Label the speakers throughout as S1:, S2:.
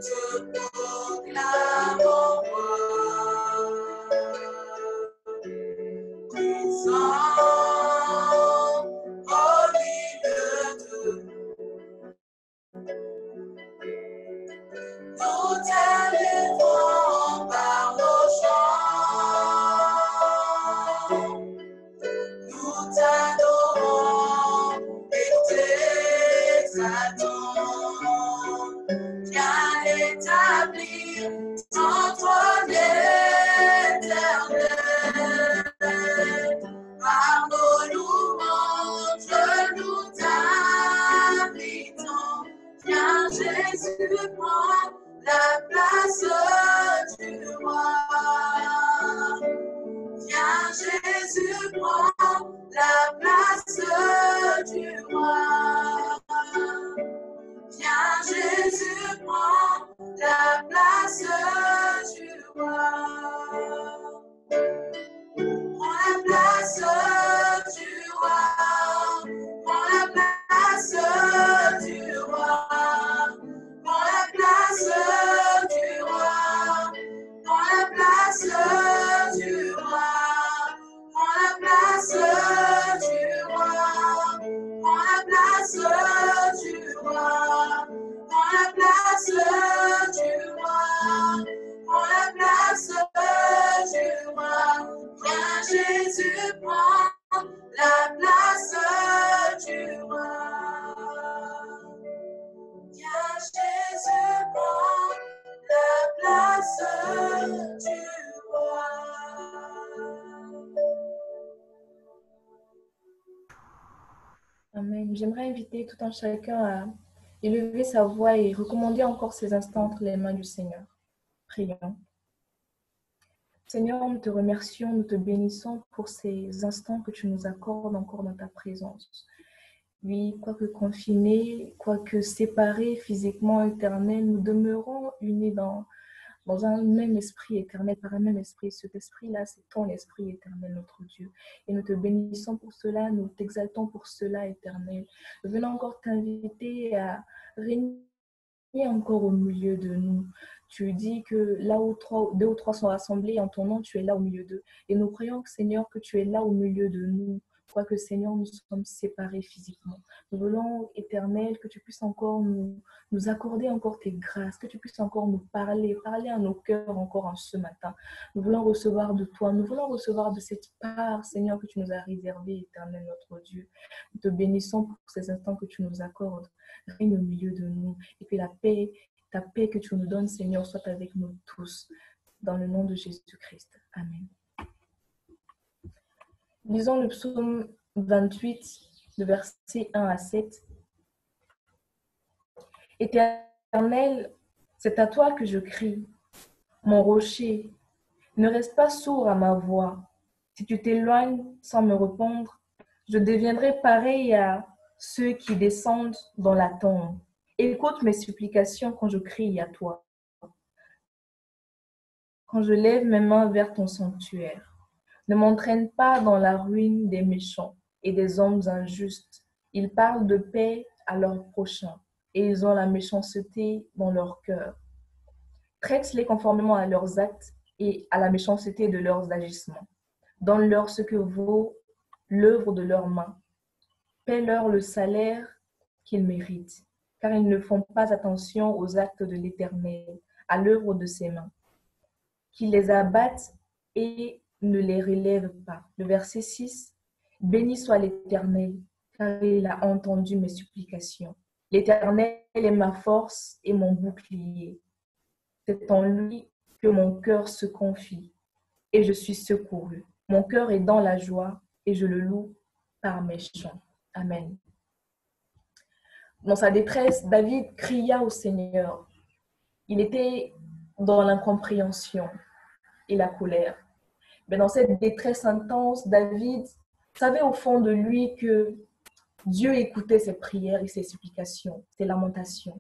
S1: Tout nous clamons moi. Disons au milieu de nous t'élèverons par nos chants. Nous t'adorons et t'exaltons. Viens établir ton trône éternel. Par nos louanges, nous t'invitons. Viens Jésus, prends la place du roi. Viens Jésus, prends la place du roi. Viens Jésus, prends la place du roi. Prends la place du roi. Prends la place du roi. Prends la place du roi. Prends la place du roi. Prends la place du roi. Prends la place du roi. Prends la place du roi. Prends la place du roi. Viens Jésus, prends la place du roi. Viens Jésus, prends la place du roi.
S2: Amen. J'aimerais inviter tout un chacun à élever sa voix et recommander encore ces instants entre les mains du Seigneur. Prions. Seigneur, nous te remercions, nous te bénissons pour ces instants que tu nous accordes encore dans ta présence. Oui, quoique confinés, quoique séparés physiquement, éternels, nous demeurons unis dans un même esprit éternel, par un même esprit. Cet esprit-là, c'est ton esprit éternel, notre Dieu. Et nous te bénissons pour cela, nous t'exaltons pour cela, éternel. Nous venons encore t'inviter à régner encore au milieu de nous. Tu dis que là où deux ou trois sont rassemblés en ton nom, tu es là au milieu d'eux. Et nous croyons, Seigneur, que tu es là au milieu de nous. Quoique, Seigneur, nous sommes séparés physiquement. Nous voulons, Éternel, que tu puisses encore nous accorder encore tes grâces, que tu puisses encore nous parler à nos cœurs encore en ce matin. Nous voulons recevoir de toi, nous voulons recevoir de cette part, Seigneur, que tu nous as réservée, Éternel, notre Dieu. Nous te bénissons pour ces instants que tu nous accordes. Règne au milieu de nous. Et puis ta paix que tu nous donnes, Seigneur, soit avec nous tous. Dans le nom de Jésus-Christ. Amen. Lisons le psaume 28, le verset 1 à 7. Éternel, c'est à toi que je crie, mon rocher. Ne reste pas sourd à ma voix. Si tu t'éloignes sans me répondre, je deviendrai pareil à ceux qui descendent dans la tombe. Écoute mes supplications quand je crie à toi, quand je lève mes mains vers ton sanctuaire. Ne m'entraîne pas dans la ruine des méchants et des hommes injustes. Ils parlent de paix à leurs prochains et ils ont la méchanceté dans leur cœur. Traite-les conformément à leurs actes et à la méchanceté de leurs agissements. Donne-leur ce que vaut l'œuvre de leurs mains. Paie-leur le salaire qu'ils méritent, car ils ne font pas attention aux actes de l'Éternel, à l'œuvre de ses mains. Qu'ils les abattent et ne les relève pas. Le verset 6. Béni soit l'Éternel, car il a entendu mes supplications. L'Éternel est ma force et mon bouclier. C'est en lui que mon cœur se confie et je suis secouru. Mon cœur est dans la joie et je le loue par mes chants. Amen. Dans sa détresse, David cria au Seigneur. Il était dans l'incompréhension et la colère. Mais dans cette détresse intense, David savait au fond de lui que Dieu écoutait ses prières et ses supplications, ses lamentations.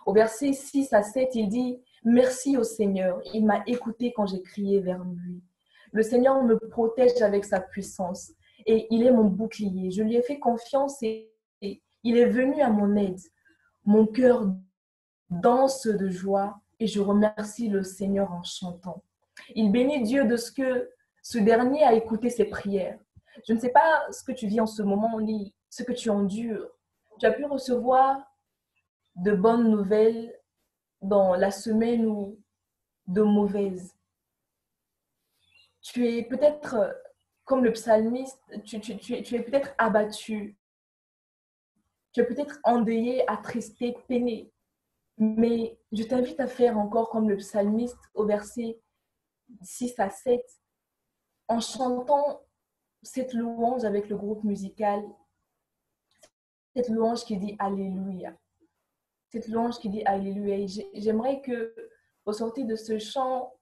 S2: Au verset 6 à 7, il dit « Merci au Seigneur, il m'a écouté quand j'ai crié vers lui. Le Seigneur me protège avec sa puissance et il est mon bouclier. Je lui ai fait confiance et il est venu à mon aide. Mon cœur danse de joie et je remercie le Seigneur en chantant. Il bénit Dieu de ce que ce dernier a écouté ses prières. Je ne sais pas ce que tu vis en ce moment, ni ce que tu endures. Tu as pu recevoir de bonnes nouvelles dans la semaine ou de mauvaises. Tu es peut-être comme le psalmiste, tu es peut-être abattu, tu es peut-être endeuillé, attristé, peiné. Mais je t'invite à faire encore comme le psalmiste au verset 6 à 7, en chantant cette louange avec le groupe musical, cette louange qui dit Alléluia. Cette louange qui dit Alléluia. Et j'aimerais que, au sortir de ce chant,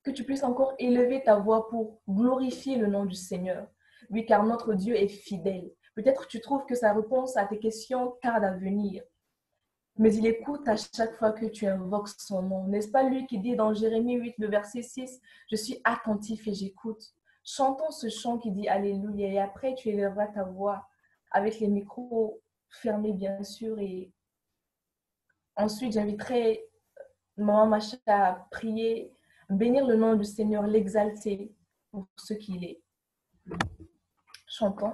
S2: que tu puisses encore élever ta voix pour glorifier le nom du Seigneur. Oui, car notre Dieu est fidèle. Peut-être que tu trouves que sa réponse à tes questions tarde à venir, mais il écoute à chaque fois que tu invoques son nom. N'est-ce pas lui qui dit dans Jérémie 8, le verset 6, « Je suis attentif et j'écoute ». Chantons ce chant qui dit Alléluia et après tu élèveras ta voix avec les micros fermés bien sûr et ensuite j'inviterai Maman Macha à prier, bénir le nom du Seigneur, l'exalter pour ce qu'il est. Chantons.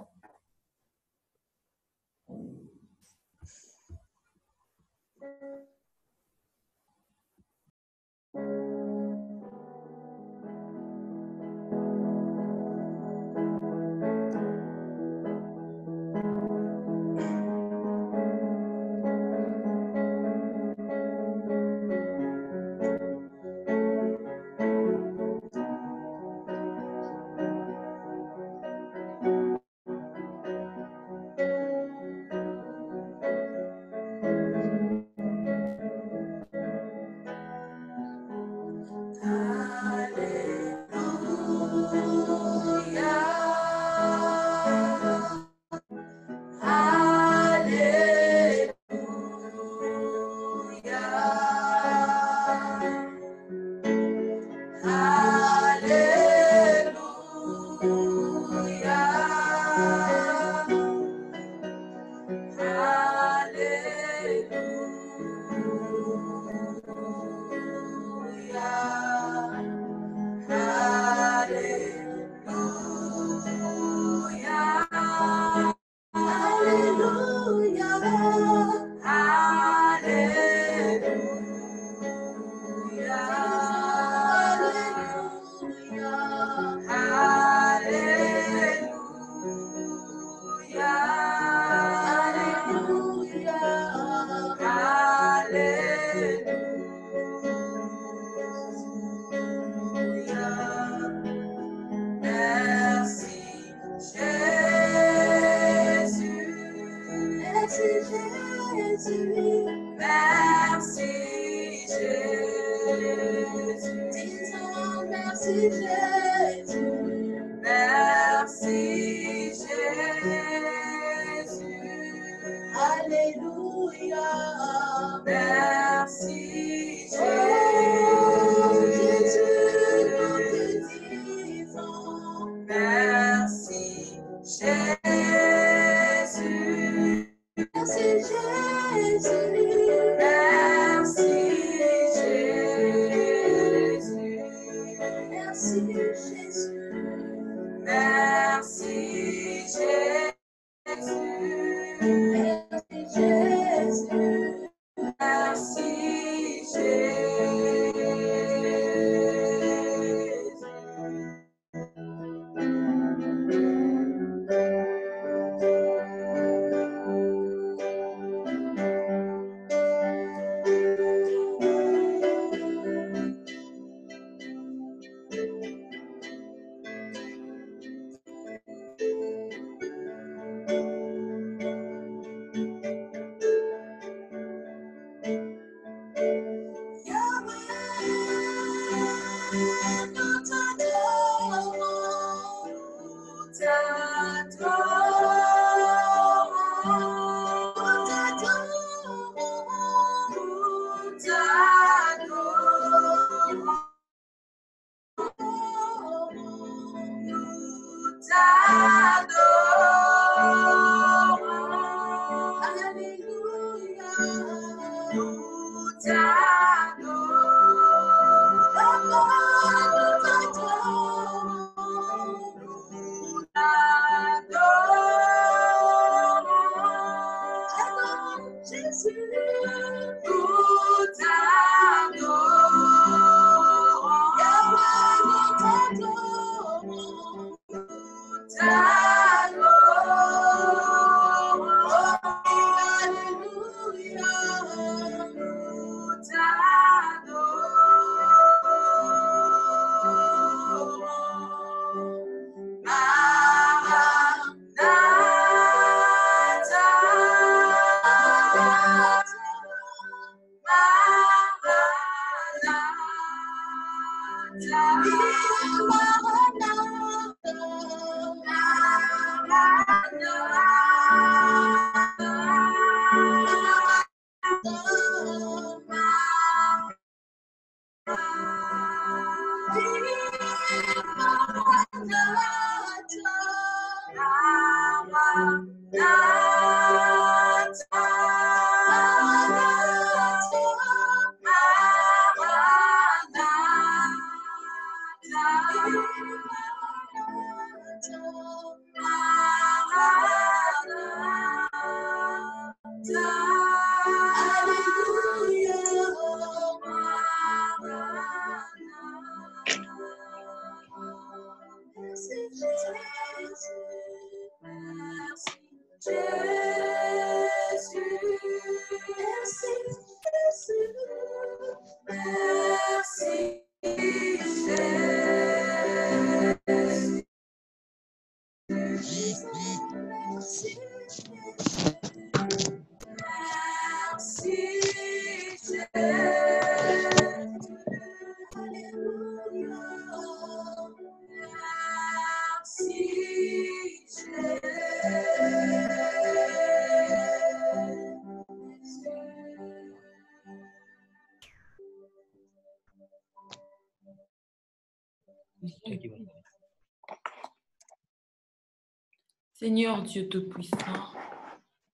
S1: Seigneur Dieu Tout-Puissant,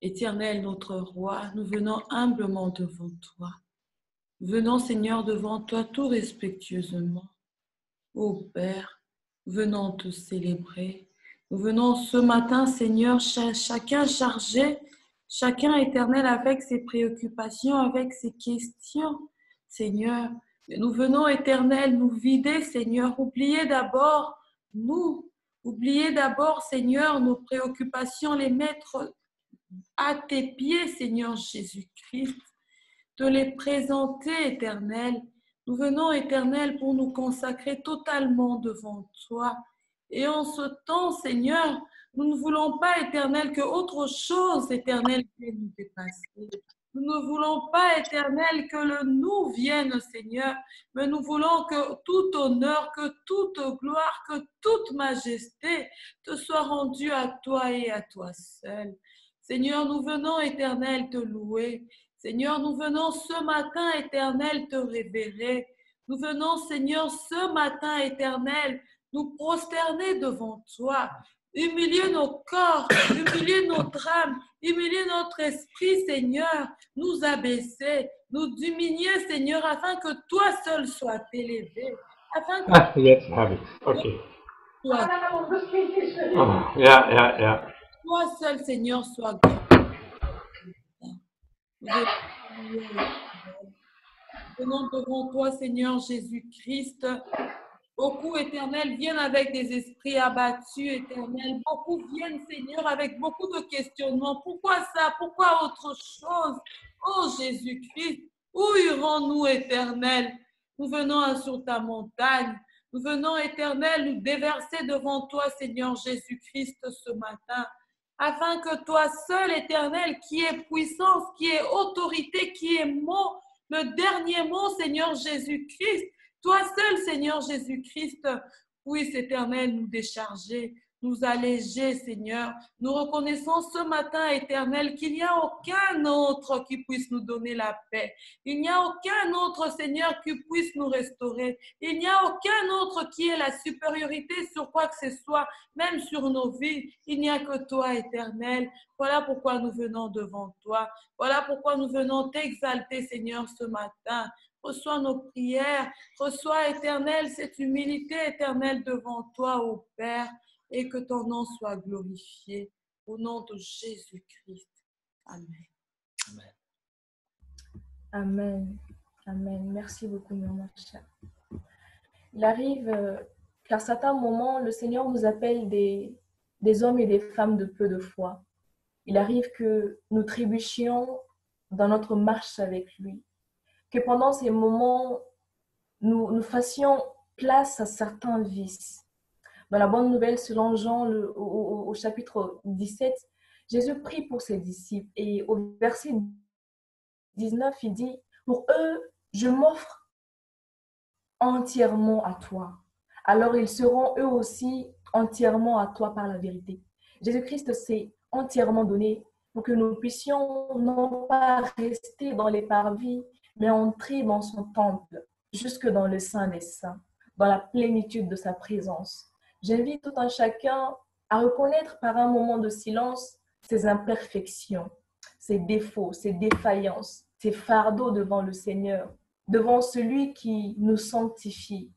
S1: Éternel notre Roi, nous venons humblement devant toi. Venons, Seigneur, devant toi tout respectueusement. Ô Père, venons te célébrer. Nous venons ce matin, Seigneur, chacun chargé, chacun éternel avec ses préoccupations, avec ses questions. Seigneur, nous venons, éternel, nous vider, Seigneur, oublier d'abord nous, oublier d'abord, Seigneur, nos préoccupations, les mettre à tes pieds, Seigneur Jésus-Christ, te les présenter, éternel. Nous venons, éternel, pour nous consacrer totalement devant toi. Et en ce temps, Seigneur, nous ne voulons pas, éternel, que autre chose, éternel, vienne nous dépasser. Nous ne voulons pas, éternel, que le nous vienne, Seigneur, mais nous voulons que tout honneur, que toute gloire, que toute majesté te soit rendue à toi et à toi seul. Seigneur, nous venons, éternel, te louer. Seigneur, nous venons ce matin, éternel, te révérer. Nous venons, Seigneur, ce matin, éternel, nous prosterner devant toi, humilier nos corps, humilier notre âme, humilier notre esprit, Seigneur, nous abaisser, nous diminuer, Seigneur, afin que toi seul sois élevé, afin que
S3: Let's have it. Okay.
S1: toi,
S3: Yeah.
S1: toi seul, Seigneur, sois glorifié. Venons devant toi, Seigneur Jésus-Christ. Beaucoup, éternel, viennent avec des esprits abattus, éternel. Beaucoup viennent, Seigneur, avec beaucoup de questionnements. Pourquoi ça? Pourquoi autre chose? Oh Jésus-Christ, où irons-nous, éternel? Nous venons sur ta montagne. Nous venons, éternel, nous déverser devant toi, Seigneur Jésus-Christ, ce matin, afin que toi seul, éternel, qui es puissance, qui est autorité, qui est mot, le dernier mot, Seigneur Jésus-Christ, toi seul, Seigneur Jésus-Christ, puisse, éternel, nous décharger, nous alléger, Seigneur. Nous reconnaissons ce matin, éternel, qu'il n'y a aucun autre qui puisse nous donner la paix. Il n'y a aucun autre, Seigneur, qui puisse nous restaurer. Il n'y a aucun autre qui ait la supériorité sur quoi que ce soit, même sur nos vies. Il n'y a que toi, éternel. Voilà pourquoi nous venons devant toi. Voilà pourquoi nous venons t'exalter, Seigneur, ce matin. Reçois nos prières, reçois, éternel, cette humilité éternelle devant toi, ô Père, et que ton nom soit glorifié. Au nom de Jésus-Christ. Amen.
S2: Amen. Amen. Merci beaucoup, maman chère. Il arrive qu'à certains moments, le Seigneur nous appelle des hommes et des femmes de peu de foi. Il arrive que nous trébuchions dans notre marche avec lui, que pendant ces moments, nous fassions place à certains vices. Dans la bonne nouvelle, selon Jean, au chapitre 17, Jésus prie pour ses disciples et au verset 19, il dit, pour eux, je m'offre entièrement à toi. Alors ils seront eux aussi entièrement à toi par la vérité. Jésus-Christ s'est entièrement donné pour que nous puissions non pas rester dans les parvis, mais entrer dans son temple, jusque dans le sein des saints, dans la plénitude de sa présence. J'invite tout un chacun à reconnaître par un moment de silence ses imperfections, ses défauts, ses défaillances, ses fardeaux devant le Seigneur, devant celui qui nous sanctifie.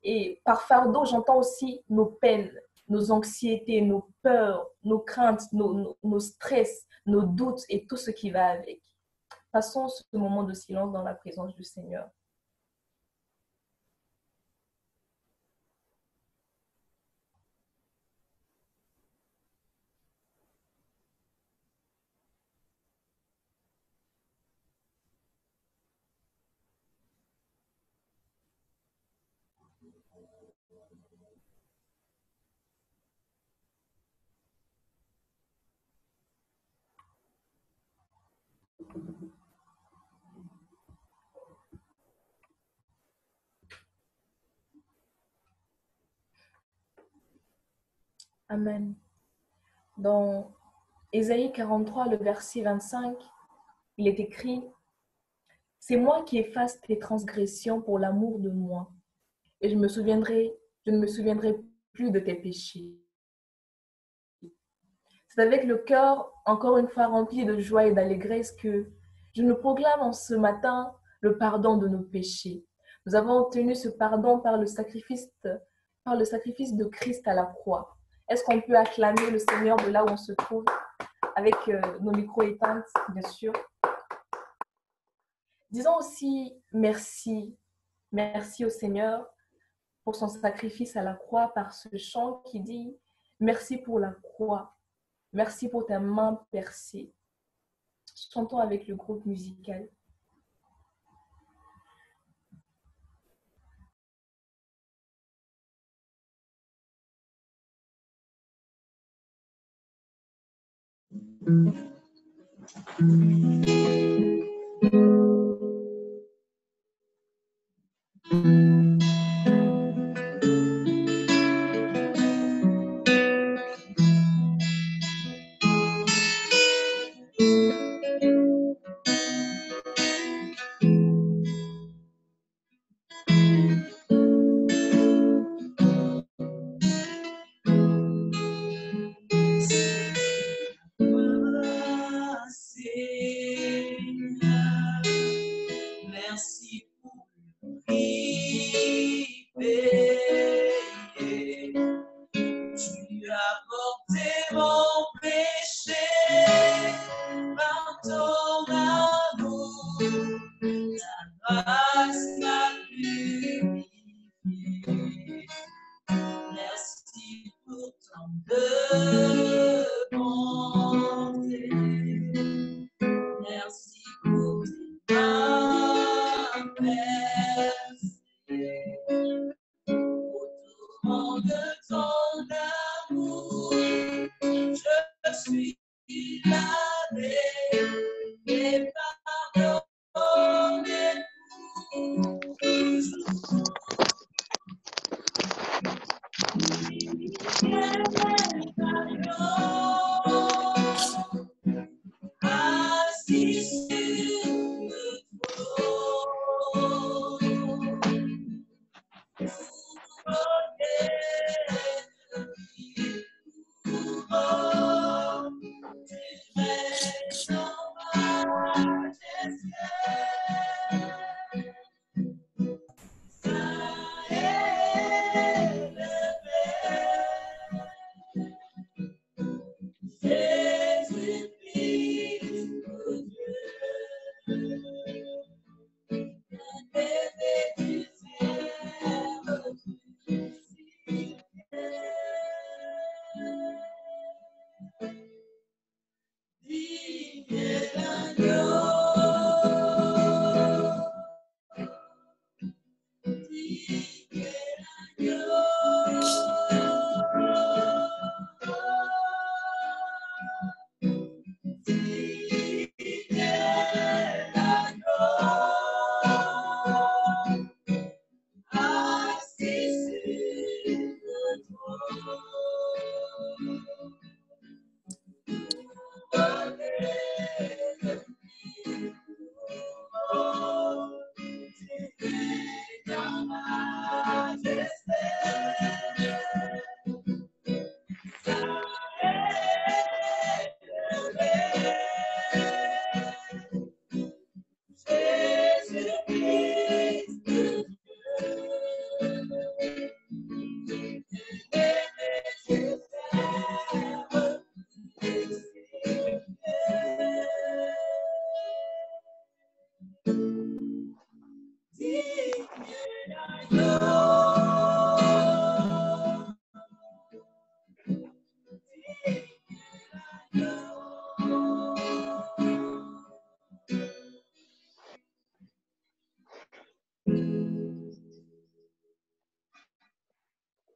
S2: Et par fardeau, j'entends aussi nos peines, nos anxiétés, nos peurs, nos craintes, nos stress, nos doutes et tout ce qui va avec. Passons ce moment de silence dans la présence du Seigneur. Amen. Dans Ésaïe 43, le verset 25, il est écrit « C'est moi qui efface tes transgressions pour l'amour de moi, et je me souviendrai je ne me souviendrai plus de tes péchés. C'est avec le cœur, encore une fois, rempli de joie et d'allégresse que je nous proclame en ce matin le pardon de nos péchés. Nous avons obtenu ce pardon par le sacrifice de Christ à la croix. Est-ce qu'on peut acclamer le Seigneur de là où on se trouve avec nos micros éteints, bien sûr? Disons aussi merci. Merci au Seigneur pour son sacrifice à la croix par ce chant qui dit « Merci pour la croix, merci pour ta main percée ». Chantons avec le groupe musical.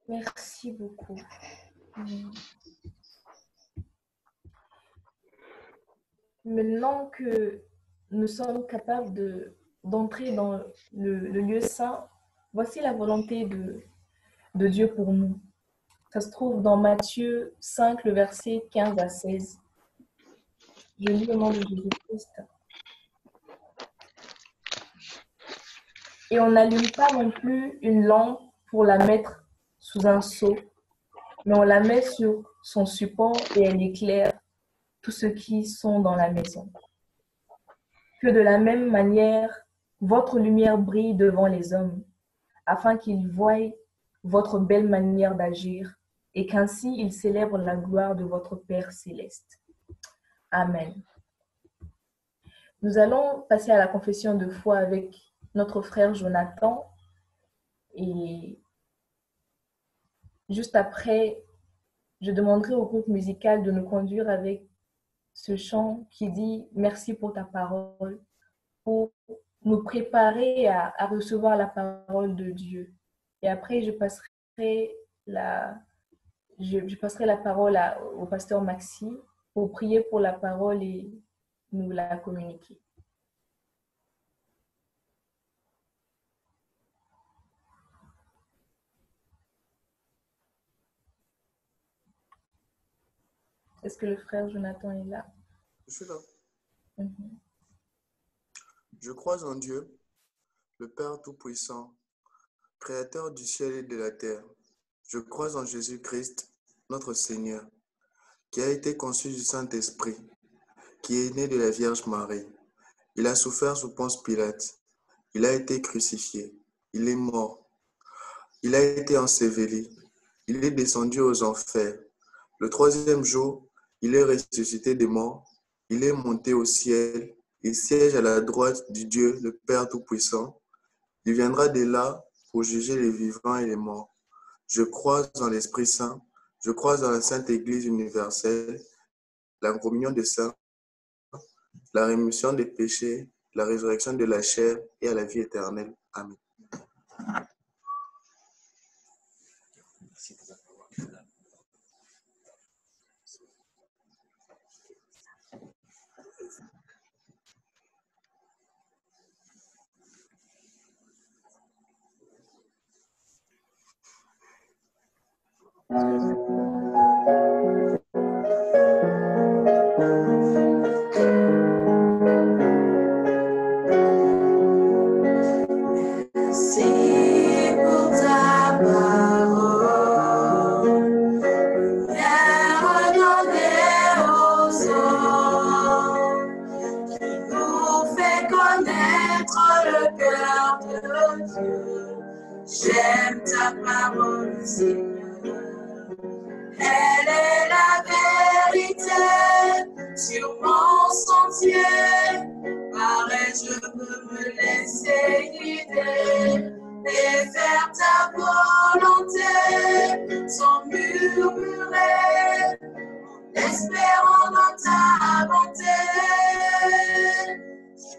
S2: Merci beaucoup. Maintenant que nous sommes capables d'entrer dans le lieu saint, voici la volonté de Dieu pour nous. Ça se trouve dans Matthieu 5, le verset 15 à 16. Je lis au nom de Jésus-Christ. Et on n'allume pas non plus une lampe pour la mettre sous un seau, mais on la met sur son support et elle éclaire tous ceux qui sont dans la maison. Que de la même manière, votre lumière brille devant les hommes, afin qu'ils voient votre belle manière d'agir et qu'ainsi ils célèbrent la gloire de votre Père céleste. Amen. Nous allons passer à la confession de foi avec notre frère Jonathan et juste après, je demanderai au groupe musical de nous conduire avec ce chant qui dit « Merci pour ta parole » pour nous préparer à recevoir la parole de Dieu. Et après, je passerai la parole au pasteur Maxi pour prier pour la parole et nous la communiquer. Est-ce que le frère Jonathan est là?
S3: Je suis là.
S2: Mm-hmm.
S3: Je crois en Dieu, le Père Tout-Puissant, Créateur du ciel et de la terre. Je crois en Jésus-Christ, notre Seigneur, qui a été conçu du Saint-Esprit, qui est né de la Vierge Marie. Il a souffert sous Ponce Pilate. Il a été crucifié. Il est mort. Il a été enseveli. Il est descendu aux enfers. Le troisième jour, il est ressuscité des morts. Il est monté au ciel. Il siège à la droite du Dieu, le Père Tout-Puissant. Il viendra de là pour juger les vivants et les morts. Je crois en l'Esprit Saint. Je crois en la Sainte Église universelle, la communion des saints, la rémission des péchés, la résurrection de la chair et à la vie éternelle. Amen.
S4: J'aime ta parole, Seigneur. Elle est la vérité sur mon sentier. Pareil, je veux me laisser guider et faire ta volonté sans murmurer, en espérant dans ta bonté. Je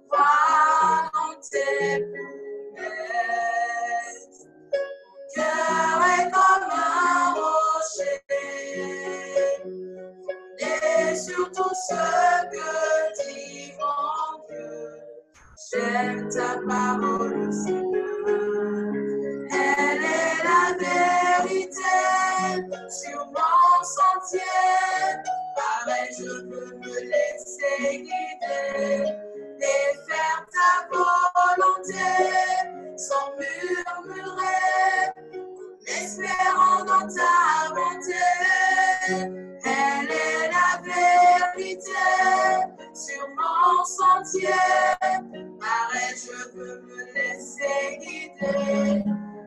S4: crois en tes promesses. Mon cœur est comme un rocher, et sur tout ce que dit mon Dieu. J'aime ta parole, Seigneur. Elle est la vérité sur mon sentier. Pareil, je veux me laisser guider et faire ta volonté sans murmurer, en espérant dans ta bonté. Elle est la vérité sur mon sentier. Pareil, je veux me laisser guider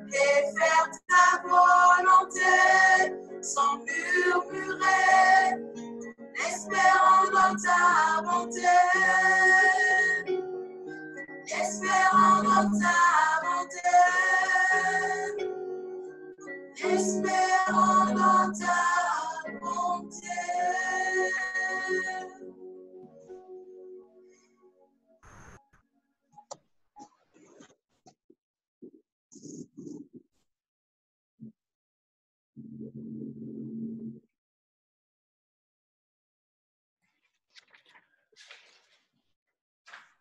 S4: et faire ta volonté sans murmurer, en espérant dans ta bonté. Espérant dans ta bonté. Espérant dans ta bonté.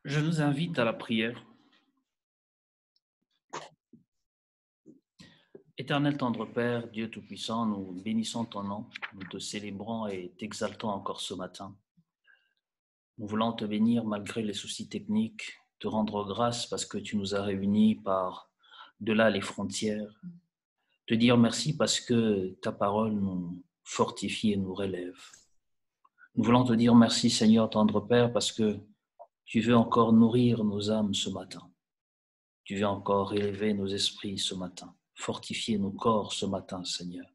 S5: Je nous invite à la prière. Éternel tendre Père, Dieu Tout-Puissant, nous bénissons ton nom, nous te célébrons et t'exaltons encore ce matin. Nous voulons te bénir malgré les soucis techniques, te rendre grâce parce que tu nous as réunis par-delà les frontières. Te dire merci parce que ta parole nous fortifie et nous relève. Nous voulons te dire merci, Seigneur, tendre Père, parce que tu veux encore nourrir nos âmes ce matin. Tu veux encore élever nos esprits ce matin, fortifier nos corps ce matin, Seigneur.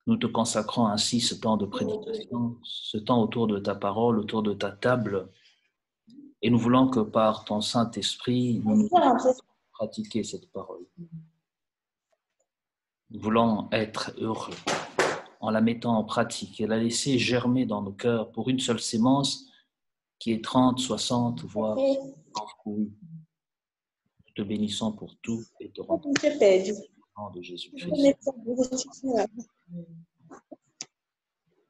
S5: Nous te consacrons ainsi ce temps de prédication, ce temps autour de ta parole, autour de ta table, et nous voulons que par ton Saint-Esprit, nous pratiquions cette parole. Nous voulons être heureux en la mettant en pratique et la laisser germer dans nos cœurs pour une seule sémence qui est 30, 60, voire 100 fruits. Nous te bénissons pour tout et te rendons au nom de Jésus-Christ.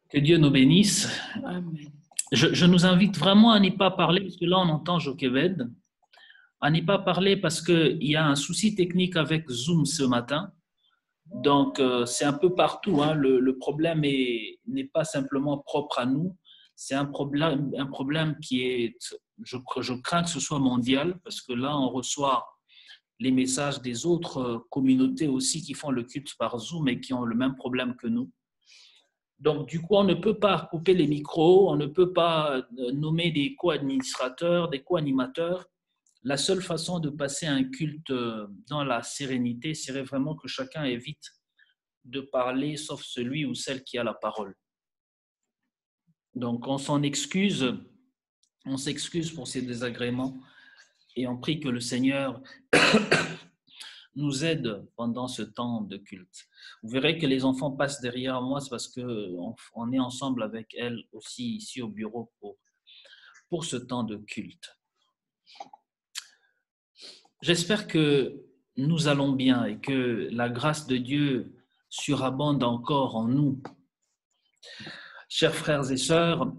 S5: Que Dieu nous bénisse.
S1: Amen.
S5: Je nous invite vraiment à n'y pas parler, parce que là on entend Jochebed, à n'y pas parler parce qu'il y a un souci technique avec Zoom ce matin. Donc, c'est un peu partout. Hein. Le problème n'est pas simplement propre à nous. C'est un problème qui est, je crains que ce soit mondial, parce que là, on reçoit les messages des autres communautés aussi qui font le culte par Zoom et qui ont le même problème que nous. Donc, du coup, on ne peut pas couper les micros, on ne peut pas nommer des co-administrateurs, des co-animateurs. La seule façon de passer un culte dans la sérénité serait vraiment que chacun évite de parler, sauf celui ou celle qui a la parole. Donc, on s'excuse pour ces désagréments et on prie que le Seigneur nous aide pendant ce temps de culte. Vous verrez que les enfants passent derrière moi, c'est parce qu'on est ensemble avec elles aussi ici au bureau pour ce temps de culte. J'espère que nous allons bien et que la grâce de Dieu surabonde encore en nous. Chers frères et sœurs,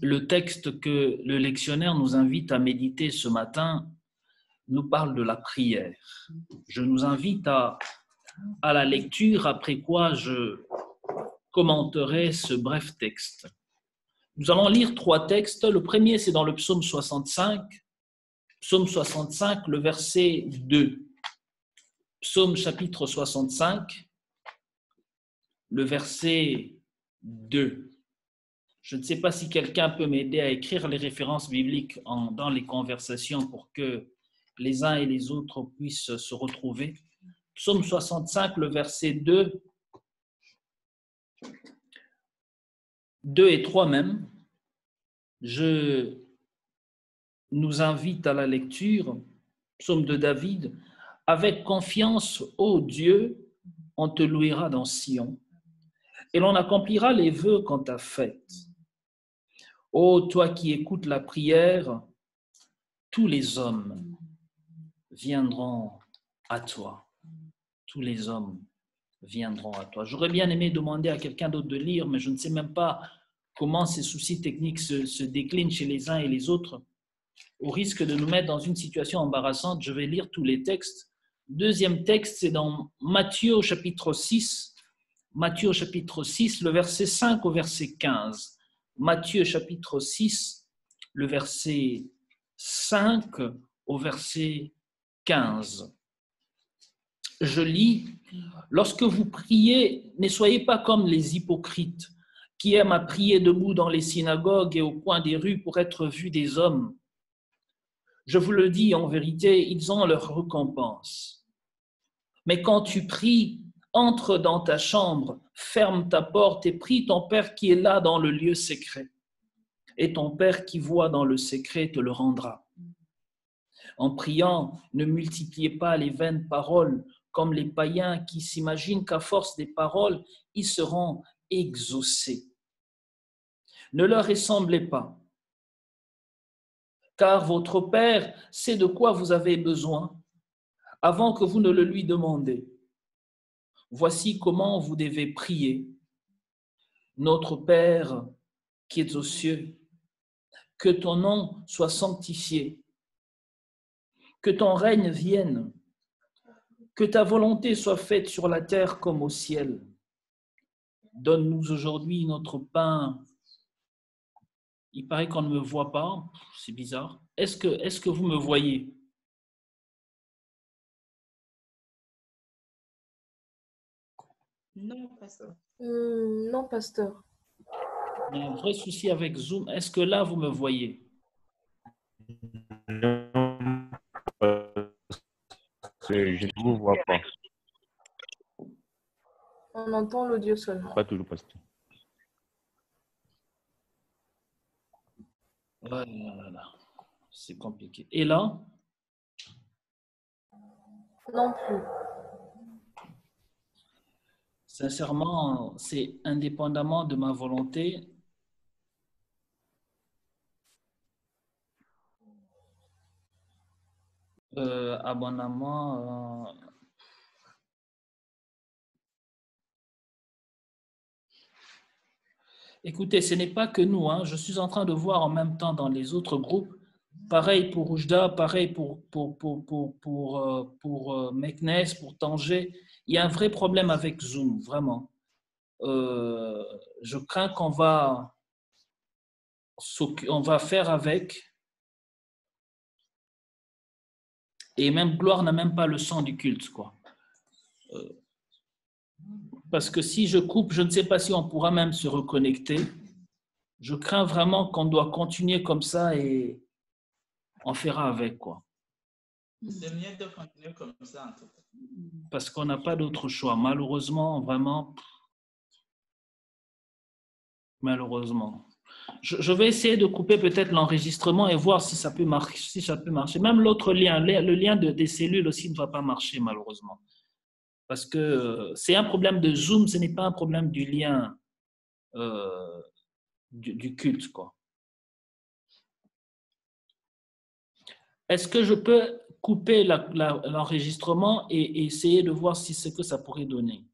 S5: le texte que le lectionnaire nous invite à méditer ce matin nous parle de la prière. Je nous invite à la lecture, après quoi je commenterai ce bref texte. Nous allons lire 3 textes. Le premier, c'est dans le psaume 65. Psaume 65, le verset 2. Psaume chapitre 65, le verset 2. Je ne sais pas si quelqu'un peut m'aider à écrire les références bibliques dans les conversations pour que les uns et les autres puissent se retrouver. Psaume 65, le verset 2, 2 et 3 même. Je nous invite à la lecture, psaume de David, « Avec confiance, ô Dieu, on te louera dans Sion, et l'on accomplira les vœux qu'on t'a faits. Ô toi qui écoutes la prière, tous les hommes viendront à toi. » Tous les hommes viendront à toi. J'aurais bien aimé demander à quelqu'un d'autre de lire, mais je ne sais même pas comment ces soucis techniques se déclinent chez les uns et les autres. Au risque de nous mettre dans une situation embarrassante, je vais lire tous les textes. Deuxième texte, c'est dans Matthieu au chapitre 6. Matthieu au chapitre 6, le verset 5 au verset 15. Matthieu chapitre 6, le verset 5 au verset 15. Je lis, « Lorsque vous priez, ne soyez pas comme les hypocrites qui aiment à prier debout dans les synagogues et au coin des rues pour être vus des hommes. Je vous le dis en vérité, ils ont leur récompense. Mais quand tu pries, entre dans ta chambre, ferme ta porte et prie ton Père qui est là dans le lieu secret. Et ton Père qui voit dans le secret te le rendra. En priant, ne multipliez pas les vaines paroles comme les païens qui s'imaginent qu'à force des paroles, ils seront exaucés. Ne leur ressemblez pas, car votre Père sait de quoi vous avez besoin avant que vous ne le lui demandez. Voici comment vous devez prier. Notre Père qui es aux cieux, que ton nom soit sanctifié, que ton règne vienne, que ta volonté soit faite sur la terre comme au ciel. Donne-nous aujourd'hui notre pain. Il paraît qu'on ne me voit pas, c'est bizarre. Est-ce que vous me voyez?
S6: Non, pasteur.
S2: Non, pasteur.
S5: Il y a un vrai souci avec Zoom. Est-ce que là, vous me voyez?
S7: Je ne vous vois pas.
S2: On entend l'audio seulement.
S7: Pas toujours, pasteur.
S5: Voilà. C'est compliqué. Et là?
S2: Non plus.
S5: Sincèrement, c'est indépendamment de ma volonté. Abonnement. Écoutez, ce n'est pas que nous. Hein. Je suis en train de voir en même temps dans les autres groupes. Pareil pour Oujda, pareil pour Meknes, pour Tanger. Il y a un vrai problème avec Zoom, vraiment. Je crains qu'on va faire avec. Et même Gloire n'a même pas le sang du culte, quoi. Parce que si je coupe, je ne sais pas si on pourra même se reconnecter. Je crains vraiment qu'on doit continuer comme ça et on fera avec, quoi.
S6: C'est mieux de continuer comme ça, en tout cas.
S5: Parce qu'on n'a pas d'autre choix. Malheureusement, vraiment, malheureusement. Je vais essayer de couper peut-être l'enregistrement et voir si ça peut marcher. Même l'autre lien, le lien des cellules aussi ne va pas marcher, malheureusement. Parce que c'est un problème de Zoom, ce n'est pas un problème du lien du culte, quoi. Est-ce que je peux couper l'enregistrement et essayer de voir ce que ça pourrait donner?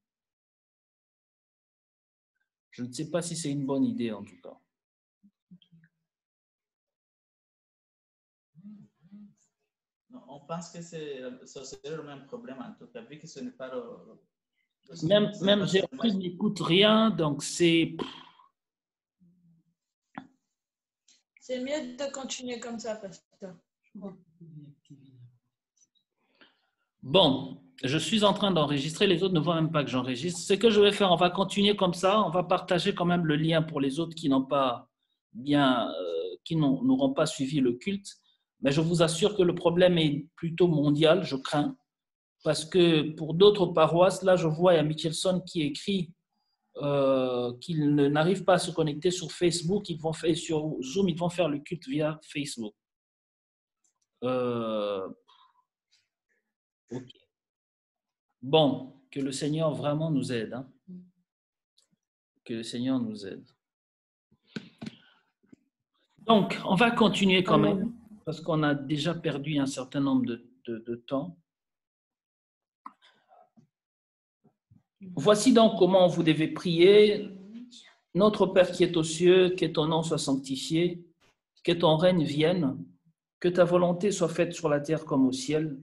S5: Je ne sais pas si c'est une bonne idée, en tout cas.
S6: Non, on pense que ça serait le même problème, en tout cas, vu que ce n'est pas
S5: Même j'ai appris, n'écoute rien, donc c'est...
S8: C'est mieux de continuer comme ça, pasteur.
S5: Bon, je suis en train d'enregistrer, les autres ne voient même pas que j'enregistre. Ce que je vais faire, on va continuer comme ça, on va partager quand même le lien pour les autres qui n'ont pas bien, qui n'auront pas suivi le culte. Mais je vous assure que le problème est plutôt mondial, je crains, parce que pour d'autres paroisses, là je vois, il y a Michelson qui écrit qu'ils n'arrivent pas à se connecter sur Facebook, ils vont faire sur Zoom, ils vont faire le culte via Facebook. Ok. Bon, que le Seigneur vraiment nous aide. Hein? Que le Seigneur nous aide. Donc, on va continuer quand même, parce qu'on a déjà perdu un certain nombre de temps. Voici donc comment vous devez prier. Notre Père qui est aux cieux, que ton nom soit sanctifié, que ton règne vienne, que ta volonté soit faite sur la terre comme au ciel.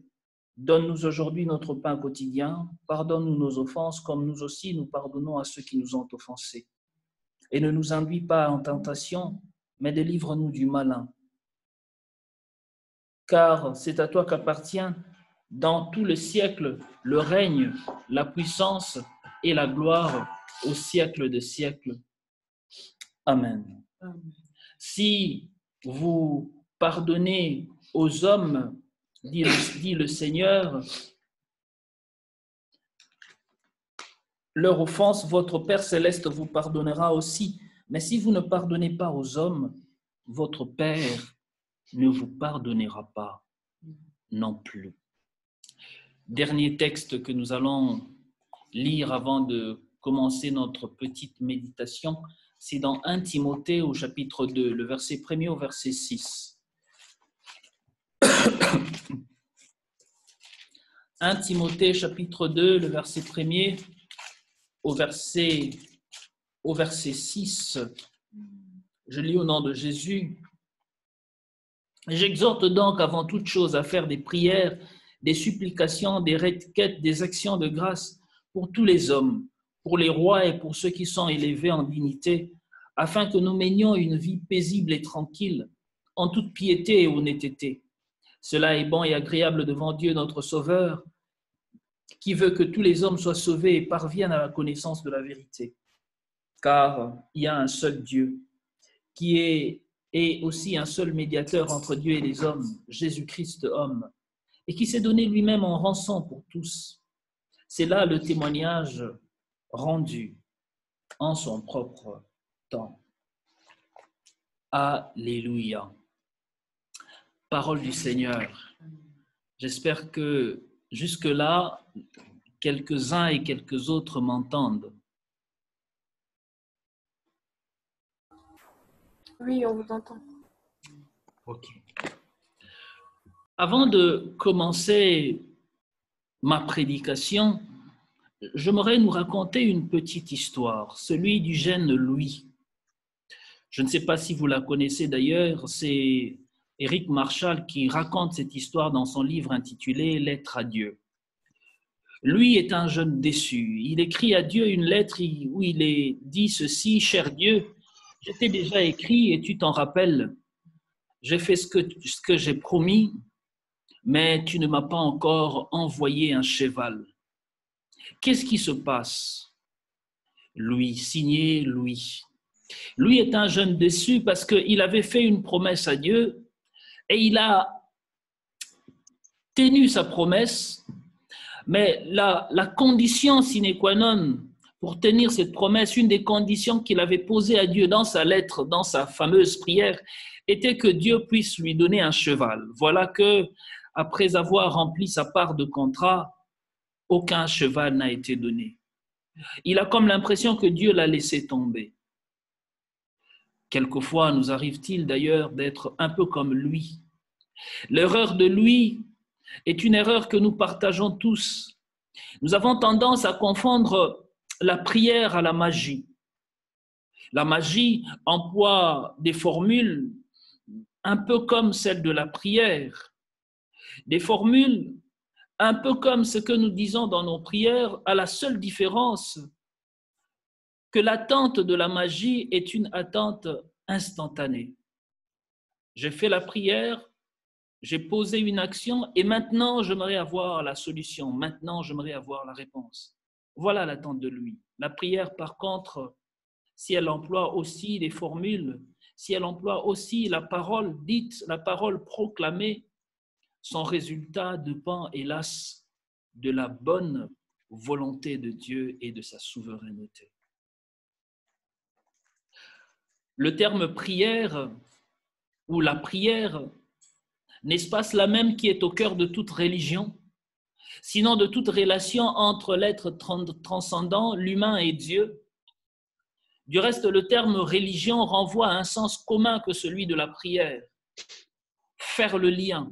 S5: Donne-nous aujourd'hui notre pain quotidien, pardonne-nous nos offenses comme nous aussi nous pardonnons à ceux qui nous ont offensés. Et ne nous induis pas en tentation, mais délivre-nous du malin. Car c'est à toi qu'appartient dans tout le siècle le règne, la puissance et la gloire au siècle des siècles. Amen. Si vous pardonnez aux hommes, dit le Seigneur, leur offense, votre Père céleste vous pardonnera aussi. Mais si vous ne pardonnez pas aux hommes, votre Père ne vous pardonnera pas non plus. Dernier texte que nous allons lire avant de commencer notre petite méditation, c'est dans 1 Timothée au chapitre 2, le verset 1er au verset 6. 1 Timothée chapitre 2, le verset 1er au verset 6. Je lis au nom de Jésus. J'exhorte donc avant toute chose à faire des prières, des supplications, des requêtes, des actions de grâce pour tous les hommes, pour les rois et pour ceux qui sont élevés en dignité, afin que nous menions une vie paisible et tranquille, en toute piété et honnêteté. Cela est bon et agréable devant Dieu notre Sauveur, qui veut que tous les hommes soient sauvés et parviennent à la connaissance de la vérité. Car il y a un seul Dieu qui est aussi un seul médiateur entre Dieu et les hommes, Jésus-Christ homme, et qui s'est donné lui-même en rançon pour tous. C'est là le témoignage rendu en son propre temps. Alléluia. Parole du Seigneur. J'espère que jusque-là, quelques-uns et quelques autres m'entendent.
S2: Oui, on vous entend.
S5: Ok. Avant de commencer ma prédication, j'aimerais nous raconter une petite histoire, celui du jeune Louis. Je ne sais pas si vous la connaissez d'ailleurs, c'est Éric Marchal qui raconte cette histoire dans son livre intitulé « Lettre à Dieu ». Lui est un jeune déçu. Il écrit à Dieu une lettre où il est dit ceci: « Cher Dieu, je t'ai déjà écrit et tu t'en rappelles. J'ai fait ce que j'ai promis, mais tu ne m'as pas encore envoyé un cheval. Qu'est-ce qui se passe? » Louis, signé Louis. Lui est un jeune déçu parce qu'il avait fait une promesse à Dieu et il a tenu sa promesse, mais la condition sine qua non pour tenir cette promesse, une des conditions qu'il avait posées à Dieu dans sa lettre, dans sa fameuse prière, était que Dieu puisse lui donner un cheval. Voilà que, après avoir rempli sa part de contrat, aucun cheval n'a été donné. Il a comme l'impression que Dieu l'a laissé tomber. Quelquefois, nous arrive-t-il d'ailleurs d'être un peu comme lui. L'erreur de lui est une erreur que nous partageons tous. Nous avons tendance à confondre la prière à la magie. La magie emploie des formules un peu comme celle de la prière, des formules un peu comme ce que nous disons dans nos prières, à la seule différence que l'attente de la magie est une attente instantanée. J'ai fait la prière, j'ai posé une action et maintenant j'aimerais avoir la solution, maintenant j'aimerais avoir la réponse. Voilà l'attente de lui. La prière, par contre, si elle emploie aussi des formules, si elle emploie aussi la parole dite, la parole proclamée, son résultat dépend, hélas, de la bonne volonté de Dieu et de sa souveraineté. Le terme prière ou la prière, n'est-ce pas cela même qui est au cœur de toute religion, sinon de toute relation entre l'être transcendant, l'humain et Dieu? Du reste, le terme religion renvoie à un sens commun que celui de la prière, faire le lien.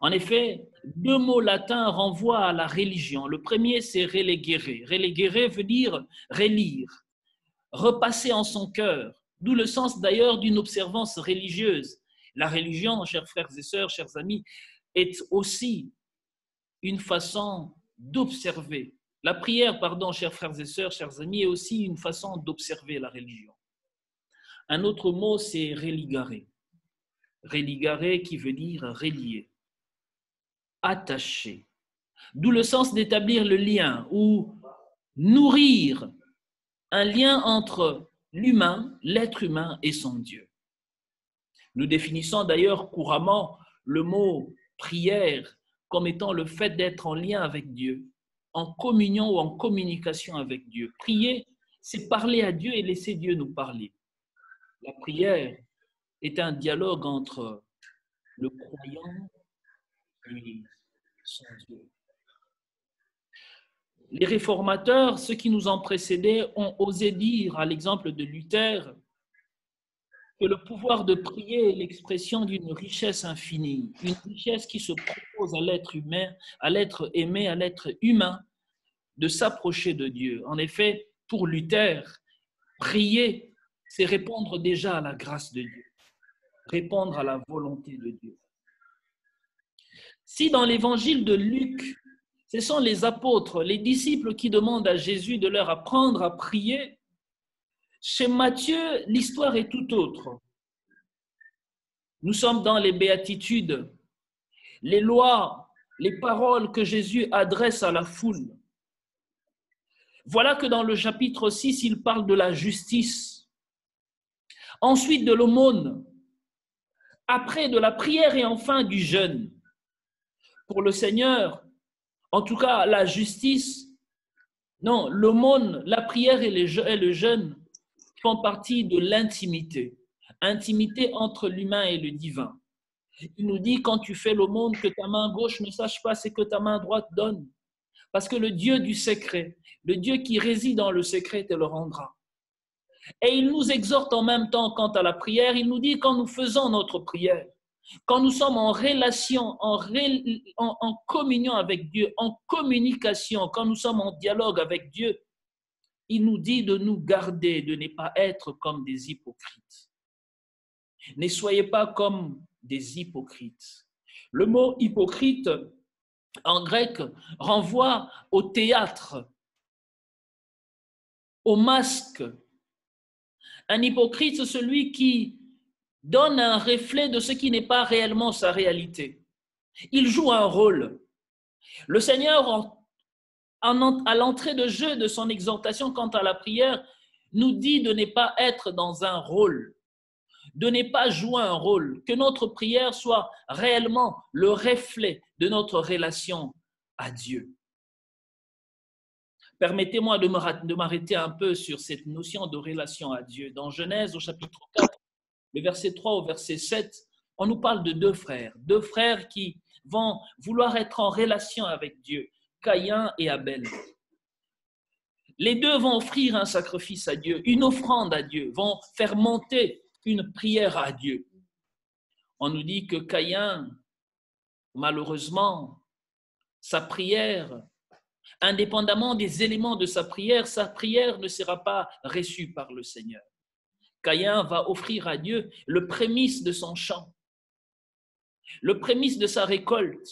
S5: En effet, deux mots latins renvoient à la religion. Le premier, c'est relegere. Relegere veut dire relire, repasser en son cœur, d'où le sens d'ailleurs d'une observance religieuse. La religion, chers frères et sœurs, chers amis, est aussi une façon d'observer. La prière, pardon, chers frères et sœurs, chers amis, est aussi une façon d'observer la religion. Un autre mot, c'est religare. Religare qui veut dire relier, attaché. D'où le sens d'établir le lien ou nourrir un lien entre l'humain, l'être humain et son Dieu. Nous définissons d'ailleurs couramment le mot prière comme étant le fait d'être en lien avec Dieu, en communion ou en communication avec Dieu. Prier, c'est parler à Dieu et laisser Dieu nous parler. La prière est un dialogue entre le croyant et son Dieu. Les réformateurs, ceux qui nous ont précédés, ont osé dire, à l'exemple de Luther, que le pouvoir de prier est l'expression d'une richesse infinie, une richesse qui se propose à l'être humain, à l'être aimé, à l'être humain, de s'approcher de Dieu. En effet, pour Luther, prier, c'est répondre déjà à la grâce de Dieu, répondre à la volonté de Dieu. Si dans l'évangile de Luc, ce sont les apôtres, les disciples qui demandent à Jésus de leur apprendre à prier, chez Matthieu, l'histoire est tout autre. Nous sommes dans les béatitudes. Les lois les paroles que Jésus adresse à la foule. Voilà que dans le chapitre 6, il parle de la justice, ensuite de l'aumône, après de la prière et enfin du jeûne. Pour le Seigneur, en tout cas la justice, non, l'aumône, la prière et le jeûne font partie de l'intimité, intimité entre l'humain et le divin. Il nous dit, quand tu fais l'aumône, que ta main gauche ne sache pas ce que ta main droite donne. Parce que le Dieu du secret, le Dieu qui réside dans le secret, te le rendra. Et il nous exhorte en même temps quant à la prière, il nous dit, quand nous faisons notre prière, quand nous sommes en relation, en communion avec Dieu, en communication, quand nous sommes en dialogue avec Dieu, il nous dit de nous garder, de ne pas être comme des hypocrites. Ne soyez pas comme des hypocrites. Le mot hypocrite, en grec, renvoie au théâtre, au masque. Un hypocrite, c'est celui qui donne un reflet de ce qui n'est pas réellement sa réalité. Il joue un rôle. Le Seigneur, à l'entrée de jeu de son exhortation quant à la prière, nous dit de ne pas être dans un rôle, de ne pas jouer un rôle, que notre prière soit réellement le reflet de notre relation à Dieu. Permettez-moi de m'arrêter un peu sur cette notion de relation à Dieu. Dans Genèse, au chapitre 4, le verset 3 au verset 7, on nous parle de deux frères qui vont vouloir être en relation avec Dieu, Caïn et Abel. Les deux vont offrir un sacrifice à Dieu, une offrande à Dieu, vont faire monter une prière à Dieu. On nous dit que Caïn, malheureusement, sa prière, indépendamment des éléments de sa prière ne sera pas reçue par le Seigneur. Caïn va offrir à Dieu le prémisse de son champ, le prémisse de sa récolte.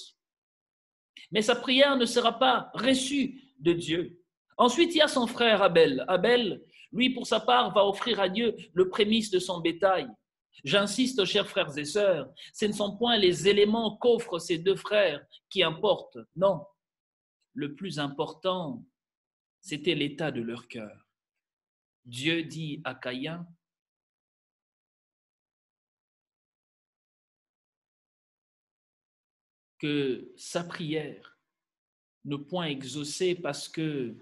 S5: Mais sa prière ne sera pas reçue de Dieu. Ensuite, il y a son frère Abel. Abel, lui, pour sa part, va offrir à Dieu le prémisse de son bétail. J'insiste, chers frères et sœurs, ce ne sont point les éléments qu'offrent ces deux frères qui importent. Non, le plus important, c'était l'état de leur cœur. Dieu dit à Caïn, que sa prière ne point exaucée parce que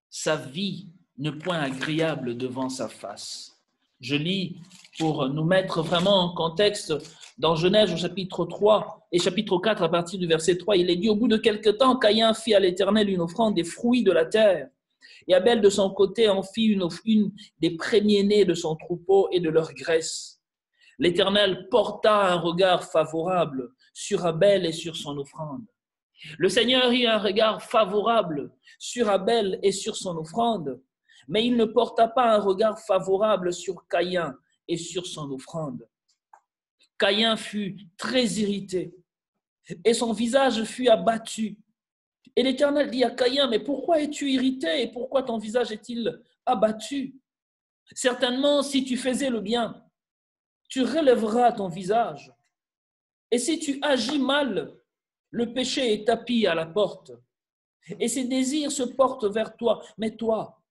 S5: sa vie ne point agréable devant sa face. Je lis pour nous mettre vraiment en contexte dans Genèse au chapitre 3 et chapitre 4 à partir du verset 3, il est dit, au bout de quelque temps, Caïn fit à l'Éternel une offrande des fruits de la terre. Et Abel de son côté en fit une des premiers-nés de son troupeau et de leur graisse. L'Éternel porta un regard favorable sur Abel et sur son offrande. Le Seigneur eut un regard favorable sur Abel et sur son offrande, mais il ne porta pas un regard favorable sur Caïn et sur son offrande. Caïn fut très irrité et son visage fut abattu. Et l'Éternel dit à Caïn, mais pourquoi es-tu irrité et pourquoi ton visage est-il abattu? Certainement, si tu faisais le bien, tu relèveras ton visage. Et si tu agis mal, le péché est tapis à la porte. Et ses désirs se portent vers toi, mais toi,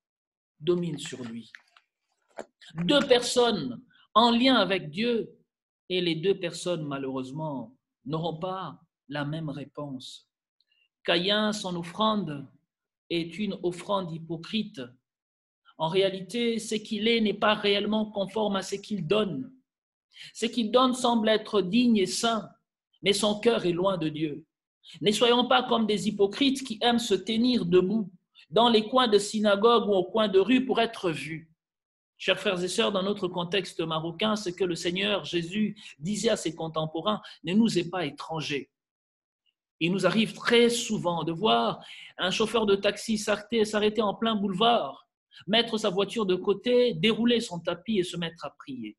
S5: domine sur lui. Deux personnes en lien avec Dieu, et les deux personnes, malheureusement, n'auront pas la même réponse. Caïn, son offrande est une offrande hypocrite. En réalité, ce qu'il est n'est pas réellement conforme à ce qu'il donne. Ce qu'il donne semble être digne et saint, mais son cœur est loin de Dieu. Ne soyons pas comme des hypocrites qui aiment se tenir debout dans les coins de synagogue ou au coin de rue pour être vus. Chers frères et sœurs, dans notre contexte marocain, ce que le Seigneur Jésus disait à ses contemporains ne nous est pas étranger. Il nous arrive très souvent de voir un chauffeur de taxi s'arrêter en plein boulevard, mettre sa voiture de côté, dérouler son tapis et se mettre à prier.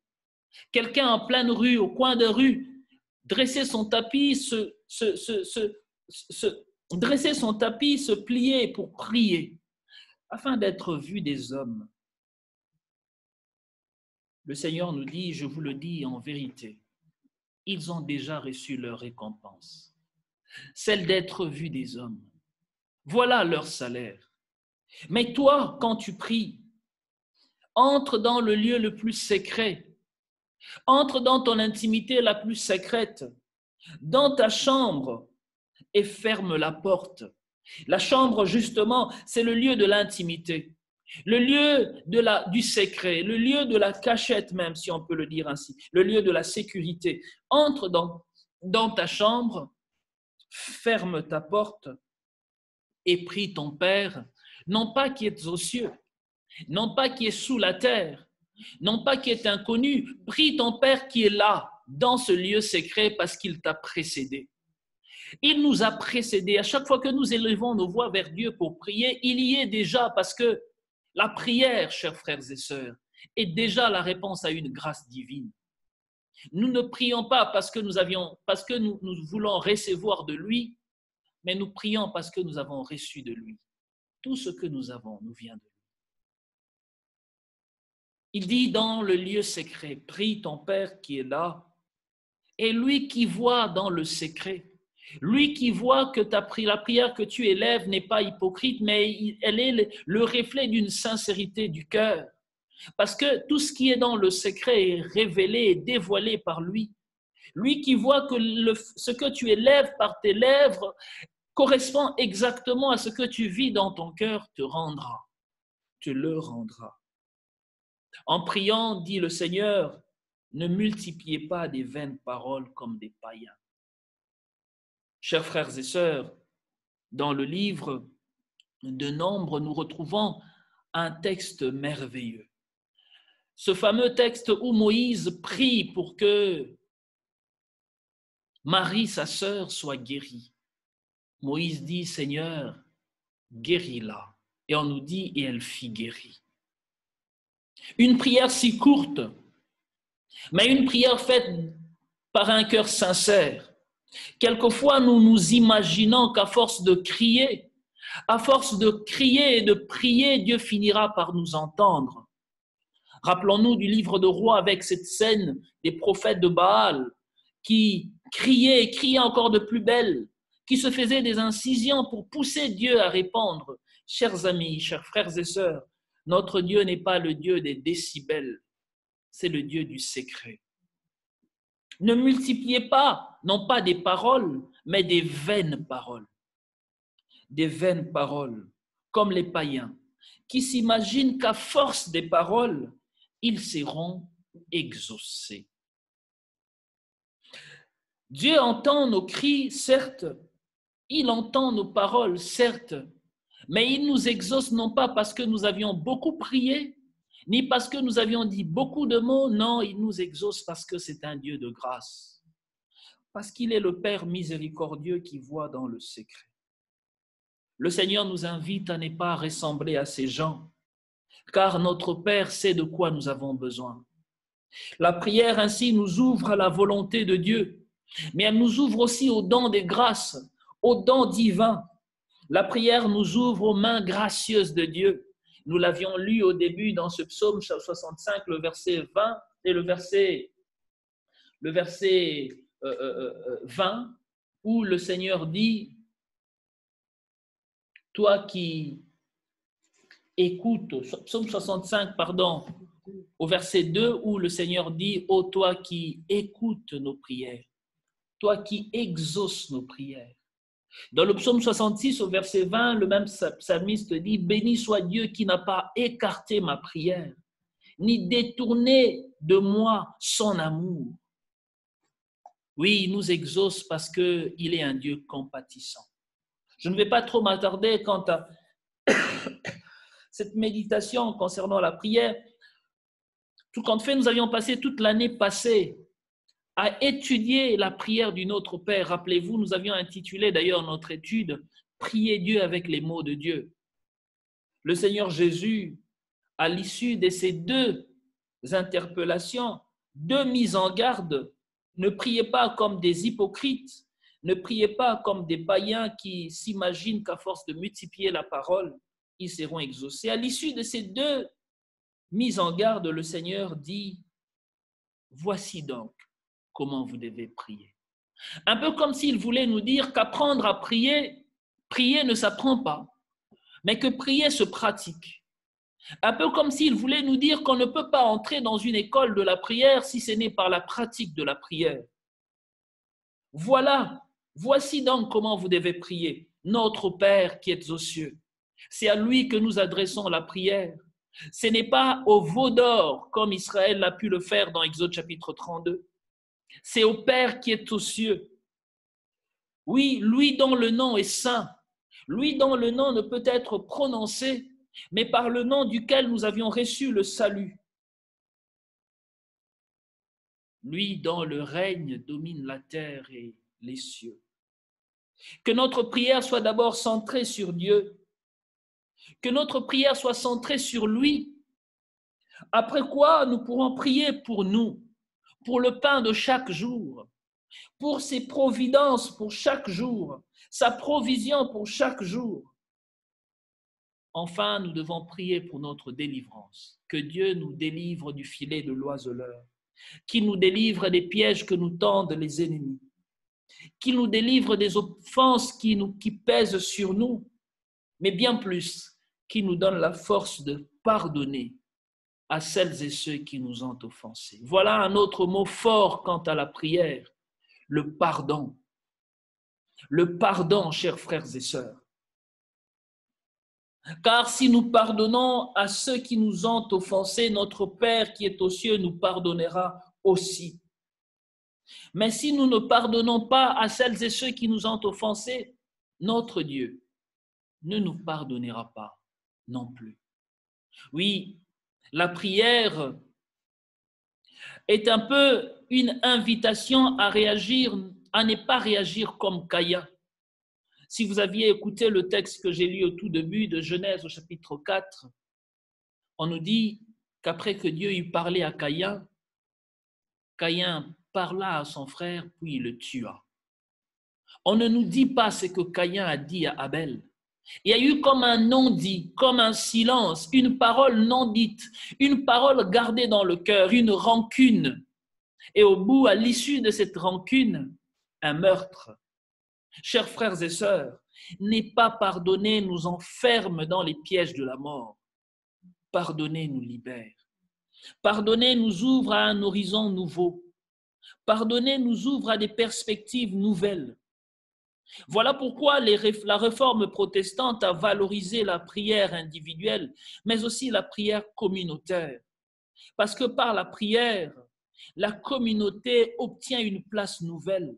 S5: Quelqu'un en pleine rue, au coin de rue, dresser son tapis, dresser son tapis, se plier pour prier, afin d'être vu des hommes. Le Seigneur nous dit, je vous le dis en vérité, ils ont déjà reçu leur récompense. celle d'être vu des hommes. Voilà leur salaire. Mais toi, quand tu pries, entre dans le lieu le plus secret, entre dans ton intimité la plus secrète, dans ta chambre et ferme la porte. La chambre, justement, c'est le lieu de l'intimité, le lieu du secret, le lieu de la cachette même, si on peut le dire ainsi, le lieu de la sécurité. Entre dans ta chambre, ferme ta porte et prie ton Père, non pas qui est aux cieux, non pas qui est sous la terre, non pas qui est inconnu, prie ton Père qui est là, dans ce lieu secret, parce qu'il t'a précédé. Il nous a précédés. À chaque fois que nous élevons nos voix vers Dieu pour prier, il y est déjà, parce que la prière, chers frères et sœurs, est déjà la réponse à une grâce divine. Nous ne prions pas parce que nous voulons recevoir de lui, mais nous prions parce que nous avons reçu de lui. Tout ce que nous avons nous vient de lui. Il dit dans le lieu secret, prie ton Père qui est là, et lui qui voit dans le secret, lui qui voit que la prière que tu élèves n'est pas hypocrite, mais elle est le reflet d'une sincérité du cœur. Parce que tout ce qui est dans le secret est révélé et dévoilé par lui. Lui qui voit que ce que tu élèves par tes lèvres correspond exactement à ce que tu vis dans ton cœur, te le rendra. En priant, dit le Seigneur, ne multipliez pas des vaines paroles comme des païens. Chers frères et sœurs, dans le livre de Nombres, nous retrouvons un texte merveilleux. Ce fameux texte où Moïse prie pour que Marie, sa sœur, soit guérie. Moïse dit, Seigneur, guéris-la. Et on nous dit, et elle fut guérie. Une prière si courte, mais une prière faite par un cœur sincère. Quelquefois, nous nous imaginons qu'à force de crier et de prier, Dieu finira par nous entendre. Rappelons-nous du livre de Rois avec cette scène des prophètes de Baal qui criaient et criaient encore de plus belle, qui se faisaient des incisions pour pousser Dieu à répondre. Chers amis, chers frères et sœurs, notre Dieu n'est pas le Dieu des décibels, c'est le Dieu du secret. Ne multipliez pas, non pas des paroles, mais des vaines paroles. Des vaines paroles, comme les païens, qui s'imaginent qu'à force des paroles, ils seront exaucés. Dieu entend nos cris, certes, il entend nos paroles, certes, mais il nous exauce non pas parce que nous avions beaucoup prié, ni parce que nous avions dit beaucoup de mots, non, il nous exauce parce que c'est un Dieu de grâce, parce qu'il est le Père miséricordieux qui voit dans le secret. Le Seigneur nous invite à ne pas ressembler à ces gens, car notre Père sait de quoi nous avons besoin. La prière ainsi nous ouvre à la volonté de Dieu, mais elle nous ouvre aussi aux dons des grâces, aux dons divins. La prière nous ouvre aux mains gracieuses de Dieu. Nous l'avions lu au début dans ce psaume 65, le verset 20 et le verset 20, où le Seigneur dit, toi qui écoutes, psaume 65, pardon, au verset 2, où le Seigneur dit, ô toi qui écoutes nos prières, toi qui exauces nos prières. Dans le psaume 66, au verset 20, le même psalmiste dit « Béni soit Dieu qui n'a pas écarté ma prière, ni détourné de moi son amour. » Oui, il nous exauce parce qu'il est un Dieu compatissant. Je ne vais pas trop m'attarder quant à cette méditation concernant la prière. Tout compte fait, nous avions passé toute l'année passée à étudier la prière du Notre Père. Rappelez-vous, nous avions intitulé d'ailleurs notre étude « Prier Dieu avec les mots de Dieu ». Le Seigneur Jésus, à l'issue de ces deux interpellations, deux mises en garde, ne priez pas comme des hypocrites, ne priez pas comme des païens qui s'imaginent qu'à force de multiplier la parole, ils seront exaucés. À l'issue de ces deux mises en garde, le Seigneur dit « Voici donc comment vous devez prier. » Un peu comme s'il voulait nous dire qu'apprendre à prier, prier ne s'apprend pas, mais que prier se pratique. Un peu comme s'il voulait nous dire qu'on ne peut pas entrer dans une école de la prière si ce n'est par la pratique de la prière. Voici donc comment vous devez prier. Notre Père qui êtes aux cieux. C'est à lui que nous adressons la prière. Ce n'est pas au veau d'or comme Israël a pu le faire dans Exode chapitre 32. C'est au Père qui est aux cieux. Oui, lui dont le nom est saint, lui dont le nom ne peut être prononcé, mais par le nom duquel nous avions reçu le salut. Lui dont le règne domine la terre et les cieux. Que notre prière soit d'abord centrée sur Dieu, que notre prière soit centrée sur lui, après quoi nous pourrons prier pour nous, pour le pain de chaque jour, pour ses providences pour chaque jour, sa provision pour chaque jour. Enfin, nous devons prier pour notre délivrance, que Dieu nous délivre du filet de l'oiseleur, qu'il nous délivre des pièges que nous tendent les ennemis, qu'il nous délivre des offenses qui pèsent sur nous, mais bien plus, qu'il nous donne la force de pardonner à celles et ceux qui nous ont offensés. Voilà un autre mot fort quant à la prière, le pardon. Le pardon, chers frères et sœurs. Car si nous pardonnons à ceux qui nous ont offensés, notre Père qui est aux cieux nous pardonnera aussi. Mais si nous ne pardonnons pas à celles et ceux qui nous ont offensés, notre Dieu ne nous pardonnera pas non plus. Oui, la prière est un peu une invitation à réagir, à ne pas réagir comme Caïn. Si vous aviez écouté le texte que j'ai lu au tout début de Genèse au chapitre 4, on nous dit qu'après que Dieu eut parlé à Caïn, Caïn parla à son frère, puis il le tua. On ne nous dit pas ce que Caïn a dit à Abel. Il y a eu comme un non-dit, comme un silence, une parole non dite, une parole gardée dans le cœur, une rancune. Et au bout, à l'issue de cette rancune, un meurtre. Chers frères et sœurs, n'est pas pardonner nous enferme dans les pièges de la mort. Pardonner nous libère. Pardonner nous ouvre à un horizon nouveau. Pardonner nous ouvre à des perspectives nouvelles. Voilà pourquoi la réforme protestante a valorisé la prière individuelle, mais aussi la prière communautaire. Parce que par la prière, la communauté obtient une place nouvelle.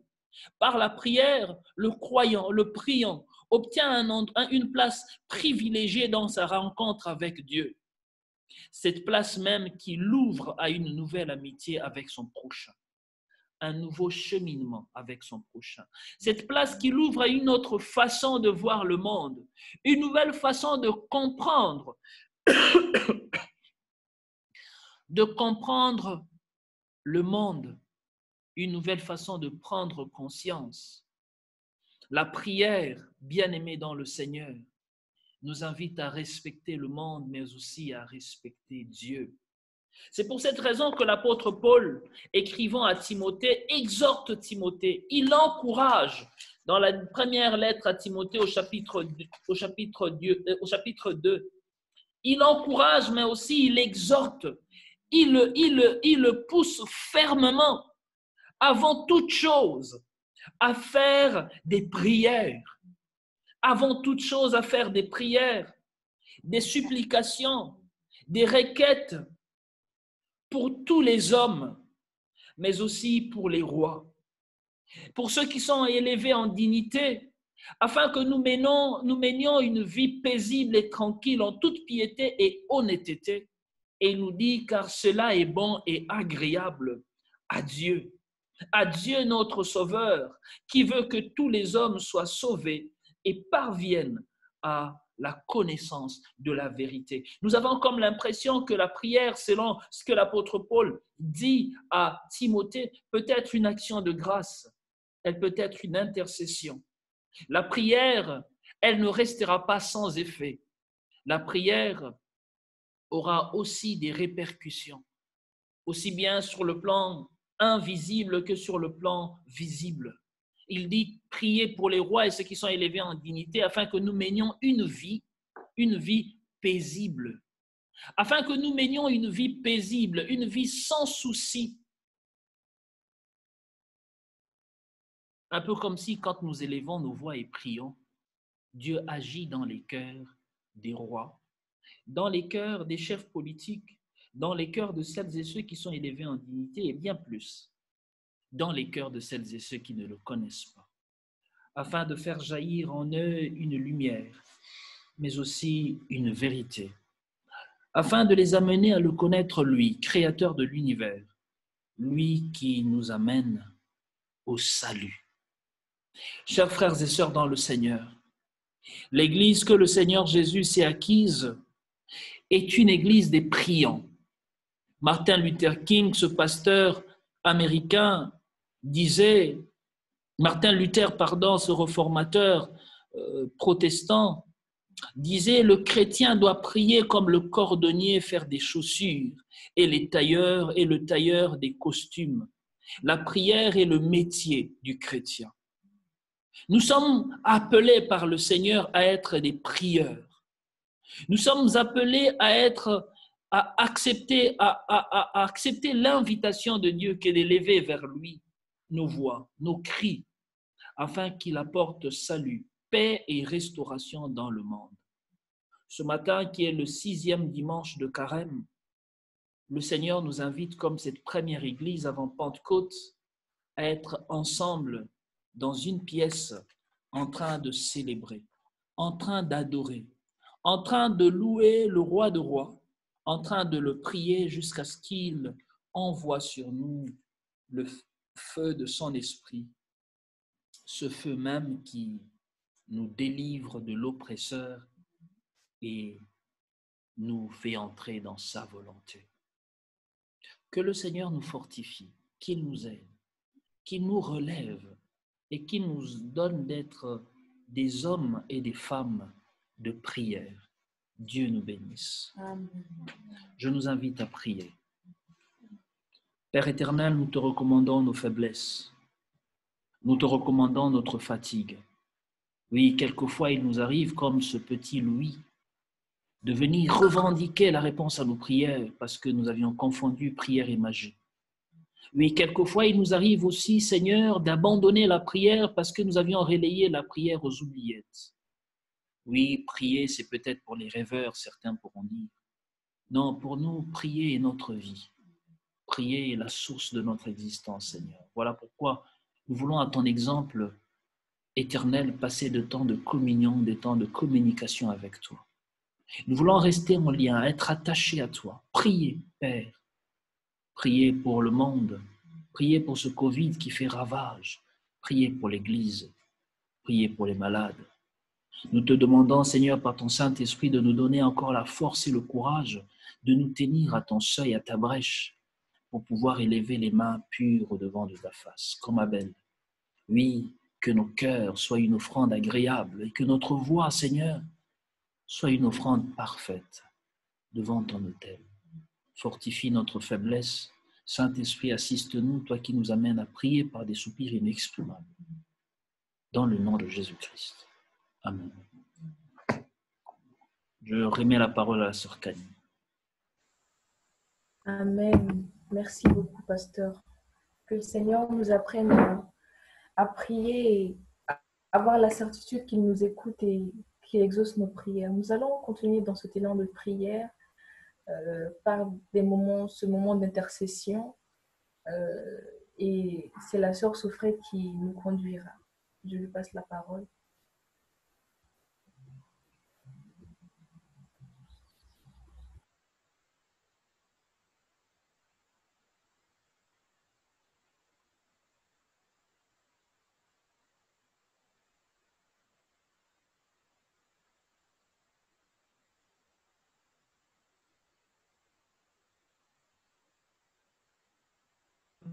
S5: Par la prière, le croyant, le priant, obtient une place privilégiée dans sa rencontre avec Dieu. Cette place même qui l'ouvre à une nouvelle amitié avec son prochain, un nouveau cheminement avec son prochain. Cette place qui l'ouvre à une autre façon de voir le monde, une nouvelle façon de comprendre, le monde, une nouvelle façon de prendre conscience. La prière, bien-aimée dans le Seigneur, nous invite à respecter le monde, mais aussi à respecter Dieu. C'est pour cette raison que l'apôtre Paul, écrivant à Timothée, exhorte Timothée, il l'encourage dans la première lettre à Timothée au chapitre 2. Il l'encourage, mais aussi il l'exhorte, il le pousse fermement, avant toute chose, à faire des prières. Avant toute chose, à faire des prières, des supplications, des requêtes pour tous les hommes, mais aussi pour les rois, pour ceux qui sont élevés en dignité, afin que nous menions une vie paisible et tranquille en toute piété et honnêteté. Et il nous dit, car cela est bon et agréable à Dieu notre Sauveur, qui veut que tous les hommes soient sauvés et parviennent à la connaissance de la vérité. Nous avons comme l'impression que la prière, selon ce que l'apôtre Paul dit à Timothée, peut être une action de grâce, elle peut être une intercession. La prière, elle ne restera pas sans effet. La prière aura aussi des répercussions, aussi bien sur le plan invisible que sur le plan visible. Il dit « Priez pour les rois et ceux qui sont élevés en dignité, afin que nous menions une vie paisible. » Afin que nous menions une vie paisible, une vie sans souci. Un peu comme si quand nous élevons nos voix et prions, Dieu agit dans les cœurs des rois, dans les cœurs des chefs politiques, dans les cœurs de celles et ceux qui sont élevés en dignité et bien plus, dans les cœurs de celles et ceux qui ne le connaissent pas, afin de faire jaillir en eux une lumière, mais aussi une vérité, afin de les amener à le connaître lui, créateur de l'univers, lui qui nous amène au salut. Chers frères et sœurs dans le Seigneur, l'Église que le Seigneur Jésus s'est acquise est une Église des priants. Martin Luther King, ce pasteur américain, disait, ce réformateur protestant, disait « Le chrétien doit prier comme le cordonnier faire des chaussures et le tailleur des costumes. La prière est le métier du chrétien. » Nous sommes appelés par le Seigneur à être des prieurs. Nous sommes appelés à accepter l'invitation de Dieu qui est d'élever vers lui nos voix, nos cris, afin qu'il apporte salut, paix et restauration dans le monde. Ce matin, qui est le 6e dimanche de Carême, le Seigneur nous invite, comme cette première église avant Pentecôte, à être ensemble dans une pièce en train de célébrer, en train d'adorer, en train de louer le roi de rois, en train de le prier jusqu'à ce qu'il envoie sur nous le feu de son esprit, ce feu même qui nous délivre de l'oppresseur et nous fait entrer dans sa volonté. Que le Seigneur nous fortifie, qu'il nous aide, qu'il nous relève et qu'il nous donne d'être des hommes et des femmes de prière. Dieu nous bénisse.
S2: Amen.
S5: Je nous invite à prier. Père éternel, nous te recommandons nos faiblesses. Nous te recommandons notre fatigue. Oui, quelquefois, il nous arrive, comme ce petit Louis, de venir revendiquer la réponse à nos prières parce que nous avions confondu prière et magie. Oui, quelquefois, il nous arrive aussi, Seigneur, d'abandonner la prière parce que nous avions relayé la prière aux oubliettes. Oui, prier, c'est peut-être pour les rêveurs, certains pourront dire. Non, pour nous, prier est notre vie. Prier est la source de notre existence, Seigneur. Voilà pourquoi nous voulons, à ton exemple éternel, passer de temps de communion, des temps de communication avec toi. Nous voulons rester en lien, être attachés à toi. Prier, Père. Prier pour le monde. Prier pour ce Covid qui fait ravage. Prier pour l'Église. Prier pour les malades. Nous te demandons, Seigneur, par ton Saint-Esprit, de nous donner encore la force et le courage de nous tenir à ton seuil, à ta brèche, pour pouvoir élever les mains pures au-devant de ta face, comme Abel. Oui, que nos cœurs soient une offrande agréable et que notre voix, Seigneur, soit une offrande parfaite devant ton autel. Fortifie notre faiblesse. Saint-Esprit, assiste-nous, toi qui nous amènes à prier par des soupirs inexprimables. Dans le nom de Jésus-Christ. Amen. Je remets la parole à la sœur Kanye.
S2: Amen. Merci beaucoup, pasteur. Que le Seigneur nous apprenne à prier et à avoir la certitude qu'il nous écoute et qu'il exauce nos prières. Nous allons continuer dans cet élan de prière par ce moment d'intercession et c'est la sœur Sophret qui nous conduira. Je lui passe la parole.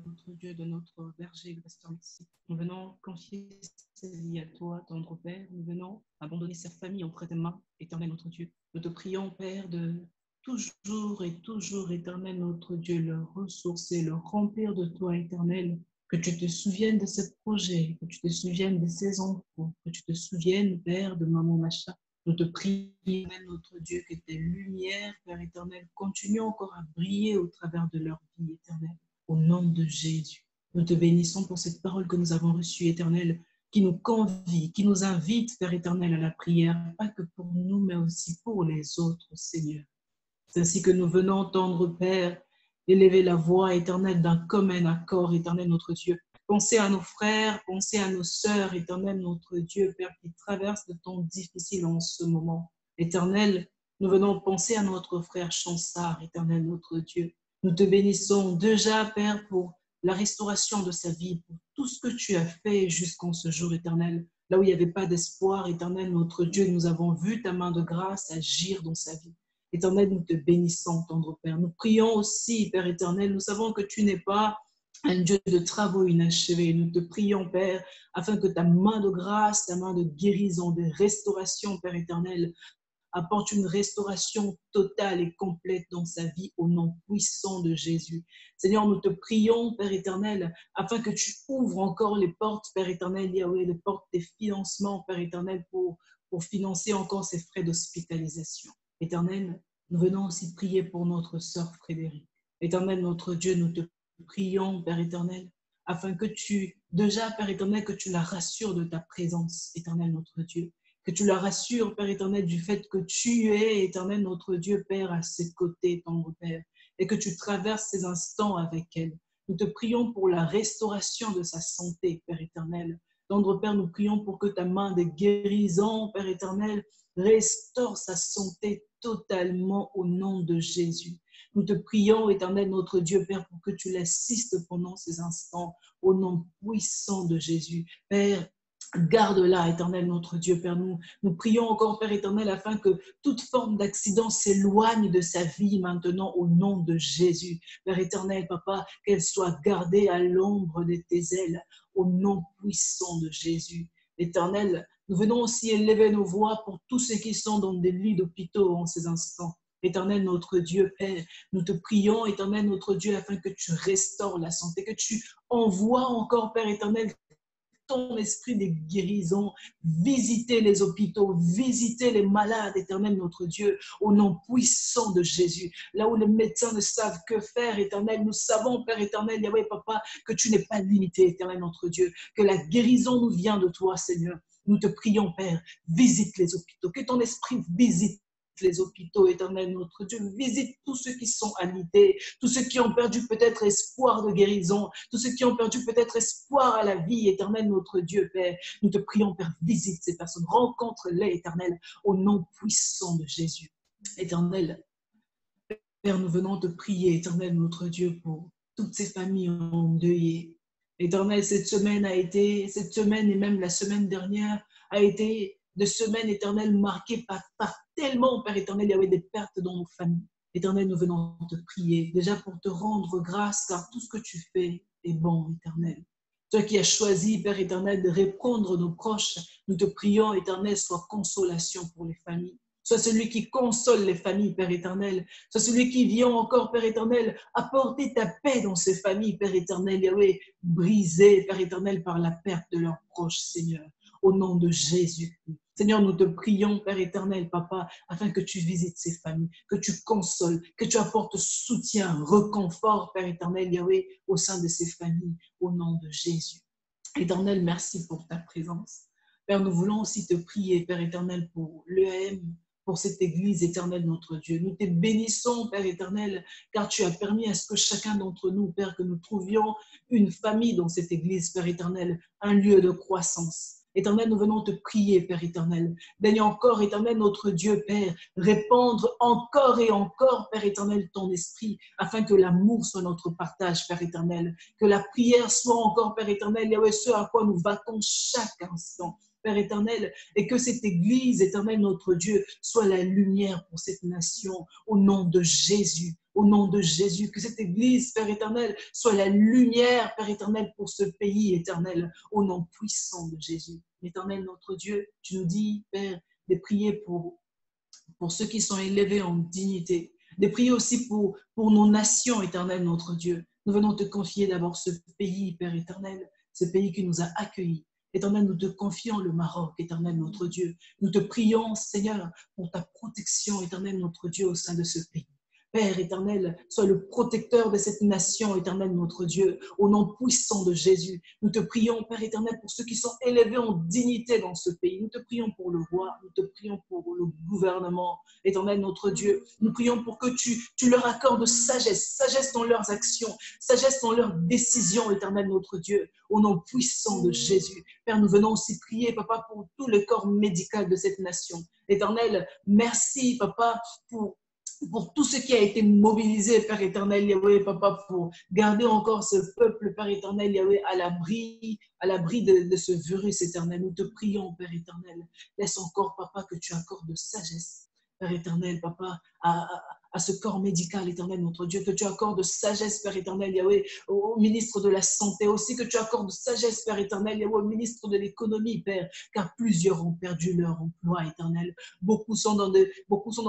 S9: Notre Dieu, de notre berger, le pasteur Messie. Nous venons confier ces vies à toi, tendre Père. Nous venons abandonner cette famille auprès de tes mains, éternel notre Dieu. Nous te prions, Père, de toujours, éternel notre Dieu, le ressourcer, le remplir de toi, éternel. Que tu te souviennes de ce projet, que tu te souviennes de ces enfants, que tu te souviennes, Père, de Maman Macha. Nous te prions, notre Dieu, que tes lumières, Père éternel, continuent encore à briller au travers de leur vie éternelle. Au nom de Jésus, nous te bénissons pour cette parole que nous avons reçue, éternelle, qui nous convie, qui nous invite, Père éternel, à la prière, pas que pour nous, mais aussi pour les autres, Seigneur. C'est ainsi que nous venons entendre, Père, élever la voix éternelle d'un commun accord, éternel notre Dieu. Pensez à nos frères, pensez à nos sœurs, éternel notre Dieu, Père, qui traversent de temps difficiles en ce moment. Éternel, nous venons penser à notre frère Chansard, éternel notre Dieu. Nous te bénissons déjà, Père, pour la restauration de sa vie, pour tout ce que tu as fait jusqu'en ce jour éternel. Là où il n'y avait pas d'espoir, éternel notre Dieu, nous avons vu ta main de grâce agir dans sa vie. Éternel, nous te bénissons, tendre Père. Nous prions aussi, Père éternel, nous savons que tu n'es pas un Dieu de travaux inachevés. Nous te prions, Père, afin que ta main de grâce, ta main de guérison, de restauration, Père éternel, apporte une restauration totale et complète dans sa vie au nom puissant de Jésus. Seigneur, nous te prions, Père éternel, afin que tu ouvres encore les portes, Père éternel, Yahweh, les portes des financements, Père éternel, pour financer encore ces frais d'hospitalisation. Éternel, nous venons aussi prier pour notre sœur Frédéric. Éternel, notre Dieu, nous te prions, Père éternel, afin que tu, déjà, Père éternel, que tu la rassures de ta présence, éternel, notre Dieu. Que tu la rassures, Père éternel, du fait que tu es, éternel, notre Dieu, Père, à ses côtés, tendre Père, et que tu traverses ces instants avec elle. Nous te prions pour la restauration de sa santé, Père éternel. Tendre Père, nous prions pour que ta main de guérison, Père éternel, restaure sa santé totalement au nom de Jésus. Nous te prions, éternel, notre Dieu, Père, pour que tu l'assistes pendant ces instants au nom puissant de Jésus. Père, garde-la, éternel, notre Dieu, Père. Nous prions encore, Père éternel, afin que toute forme d'accident s'éloigne de sa vie maintenant au nom de Jésus. Père éternel, Papa, qu'elle soit gardée à l'ombre de tes ailes au nom puissant de Jésus. Éternel, nous venons aussi élever nos voix pour tous ceux qui sont dans des lits d'hôpitaux en ces instants. Éternel, notre Dieu, Père, nous te prions, éternel, notre Dieu, afin que tu restaures la santé, que tu envoies encore, Père éternel, ton esprit de guérison, visiter les hôpitaux, visiter les malades, éternel notre Dieu, au nom puissant de Jésus. Là où les médecins ne savent que faire, éternel, nous savons, Père éternel, Yahweh, Papa, que tu n'es pas limité, éternel notre Dieu, que la guérison nous vient de toi, Seigneur. Nous te prions, Père, visite les hôpitaux, que ton esprit visite les hôpitaux, éternel notre Dieu, visite tous ceux qui sont alité, tous ceux qui ont perdu peut-être espoir de guérison, tous ceux qui ont perdu peut-être espoir à la vie, éternel notre Dieu, Père. Nous te prions, Père, visite ces personnes, rencontre-les, éternel, au nom puissant de Jésus. Éternel, Père, nous venons te prier, éternel notre Dieu, pour toutes ces familles endeuillées. Éternel, cette semaine et même la semaine dernière a été de semaines éternelles marquées par tellement, Père éternel, il y avait des pertes dans nos familles. Éternel, nous venons te prier, déjà pour te rendre grâce, car tout ce que tu fais est bon, éternel. Toi qui as choisi, Père éternel, de répondre nos proches, nous te prions, éternel, sois consolation pour les familles. Sois celui qui console les familles, Père éternel. Sois celui qui vient encore, Père éternel, apporter ta paix dans ces familles, Père éternel, Yahweh, brisées, Père éternel, par la perte de leurs proches, Seigneur, au nom de Jésus. Seigneur, nous te prions, Père éternel, Papa, afin que tu visites ces familles, que tu consoles, que tu apportes soutien, réconfort, Père éternel, Yahweh, au sein de ces familles, au nom de Jésus. Éternel, merci pour ta présence. Père, nous voulons aussi te prier, Père éternel, pour l'EAM, pour cette Église éternelle, notre Dieu. Nous te bénissons, Père éternel, car tu as permis à ce que chacun d'entre nous, Père, que nous trouvions une famille dans cette Église, Père éternel, un lieu de croissance. Éternel, nous venons te prier, Père éternel. Daigne encore, éternel, notre Dieu, Père, répandre encore et encore, Père éternel, ton esprit, afin que l'amour soit notre partage, Père éternel. Que la prière soit encore, Père éternel, Yahweh, ce à quoi nous vaquons chaque instant. Père éternel, et que cette Église, éternel, notre Dieu, soit la lumière pour cette nation, au nom de Jésus. Au nom de Jésus, que cette Église, Père éternel, soit la lumière, Père éternel, pour ce pays éternel, au nom puissant de Jésus. Éternel, notre Dieu, tu nous dis, Père, de prier pour ceux qui sont élevés en dignité, de prier aussi pour nos nations, éternel, notre Dieu. Nous venons te confier d'abord ce pays, Père éternel, ce pays qui nous a accueillis. Éternel, nous te confions le Maroc, éternel notre Dieu. Nous te prions, Seigneur, pour ta protection, éternel notre Dieu, au sein de ce pays. Père éternel, sois le protecteur de cette nation, éternel notre Dieu, au nom puissant de Jésus. Nous te prions, Père éternel, pour ceux qui sont élevés en dignité dans ce pays. Nous te prions pour le roi, nous te prions pour le gouvernement, éternel notre Dieu. Nous prions pour que tu leur accordes sagesse, sagesse dans leurs actions, sagesse dans leurs décisions, éternel notre Dieu, au nom puissant de Jésus. Père, nous venons aussi prier, Papa, pour tout le corps médical de cette nation. Éternel, merci, Papa, pour tout ce qui a été mobilisé, Père éternel, Yahweh, Papa, pour garder encore ce peuple, Père éternel, Yahweh, à l'abri de ce virus éternel. Nous te prions, Père éternel. Laisse encore, Papa, que tu accordes de sagesse, Père éternel, Papa, à ce corps médical, éternel, notre Dieu, que tu accordes de sagesse, Père éternel, Yahweh, au ministre de la Santé, aussi que tu accordes de sagesse, Père éternel, Yahweh, au ministre de l'Économie, Père, car plusieurs ont perdu leur emploi, éternel. Beaucoup sont dans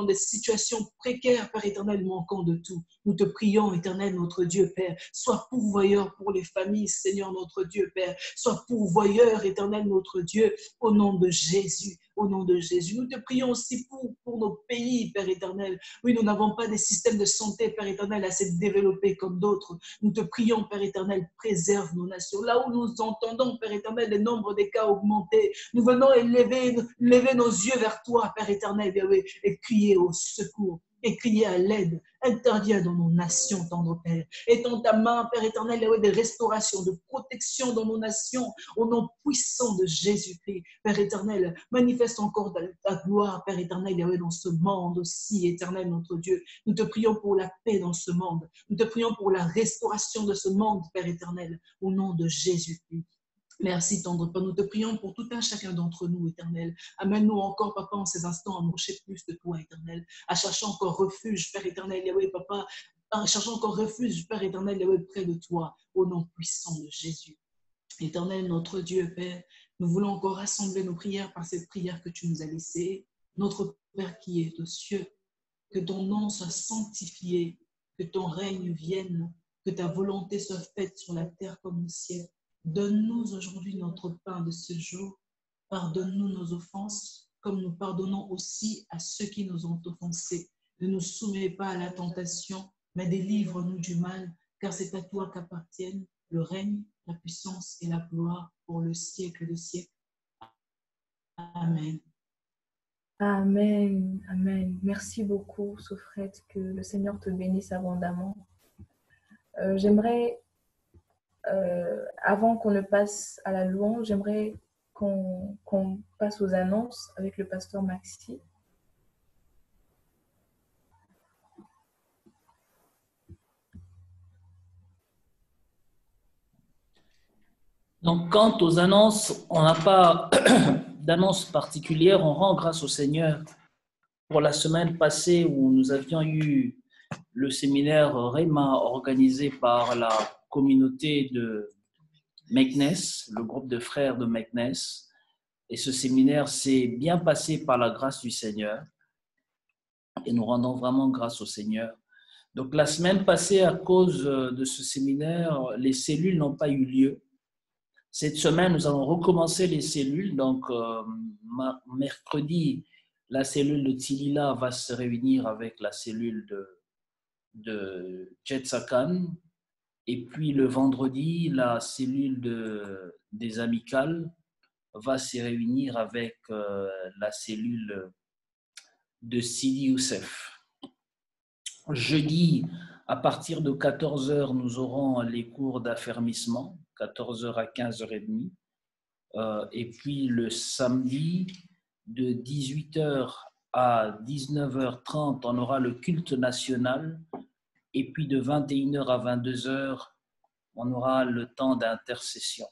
S9: des situations précaires, Père éternel, manquant de tout. Nous te prions, éternel, notre Dieu, Père, sois pourvoyeur pour les familles, Seigneur, notre Dieu, Père, sois pourvoyeur, éternel, notre Dieu, au nom de Jésus. Au nom de Jésus, nous te prions aussi pour nos pays, Père éternel. Oui, nous n'avons pas des systèmes de santé, Père éternel, assez développés comme d'autres. Nous te prions, Père éternel, préserve nos nations. Là où nous entendons, Père éternel, le nombre des cas augmenter, nous venons lever nos yeux vers toi, Père éternel, et crier au secours. Et crier à l'aide. Interviens dans nos nations, tendre Père. Étends ta main, Père éternel, de restauration, de protection dans nos nations, au nom puissant de Jésus-Christ. Père éternel, manifeste encore ta gloire, Père éternel, dans ce monde aussi, éternel, notre Dieu. Nous te prions pour la paix dans ce monde. Nous te prions pour la restauration de ce monde, Père éternel, au nom de Jésus-Christ. Merci, tendre Père. Nous te prions pour tout un chacun d'entre nous, éternel. Amène-nous encore, Papa, en ces instants, à marcher plus de toi, éternel. À chercher encore refuge, Père éternel, Yahweh, Papa. À chercher encore refuge, Père éternel, Yahweh, près de toi, au nom puissant de Jésus. Éternel, notre Dieu, Père, nous voulons encore rassembler nos prières par cette prière que tu nous as laissée. Notre Père qui est aux cieux, que ton nom soit sanctifié, que ton règne vienne, que ta volonté soit faite sur la terre comme au ciel. Donne-nous aujourd'hui notre pain de ce jour. Pardonne-nous nos offenses, comme nous pardonnons aussi à ceux qui nous ont offensés. Ne nous soumets pas à la tentation, mais délivre-nous du mal, car c'est à toi qu'appartiennent le règne, la puissance et la gloire pour le siècle des siècles. Amen.
S2: Amen. Amen. Merci beaucoup, Sophrette. Que le Seigneur te bénisse abondamment. J'aimerais, avant qu'on ne passe à la louange, j'aimerais qu'on passe aux annonces avec le pasteur Maxi.
S5: Donc, quant aux annonces, on n'a pas d'annonce particulière. On rend grâce au Seigneur pour la semaine passée où nous avions eu le séminaire Réma organisé par la communauté de Meknes, le groupe de frères de Meknes. Et ce séminaire s'est bien passé par la grâce du Seigneur. Et nous rendons vraiment grâce au Seigneur. Donc, la semaine passée, à cause de ce séminaire, les cellules n'ont pas eu lieu. Cette semaine, nous allons recommencer les cellules. Donc, mercredi, la cellule de Tilila va se réunir avec la cellule de Jetsakan. Et puis, le vendredi, la cellule des amicales va se réunir avec la cellule de Sidi Youssef. Jeudi, à partir de 14h, nous aurons les cours d'affermissement, 14h à 15h30. Et puis le samedi, de 18h à 19h30, on aura le culte national. Et puis de 21h à 22h, on aura le temps d'intercession.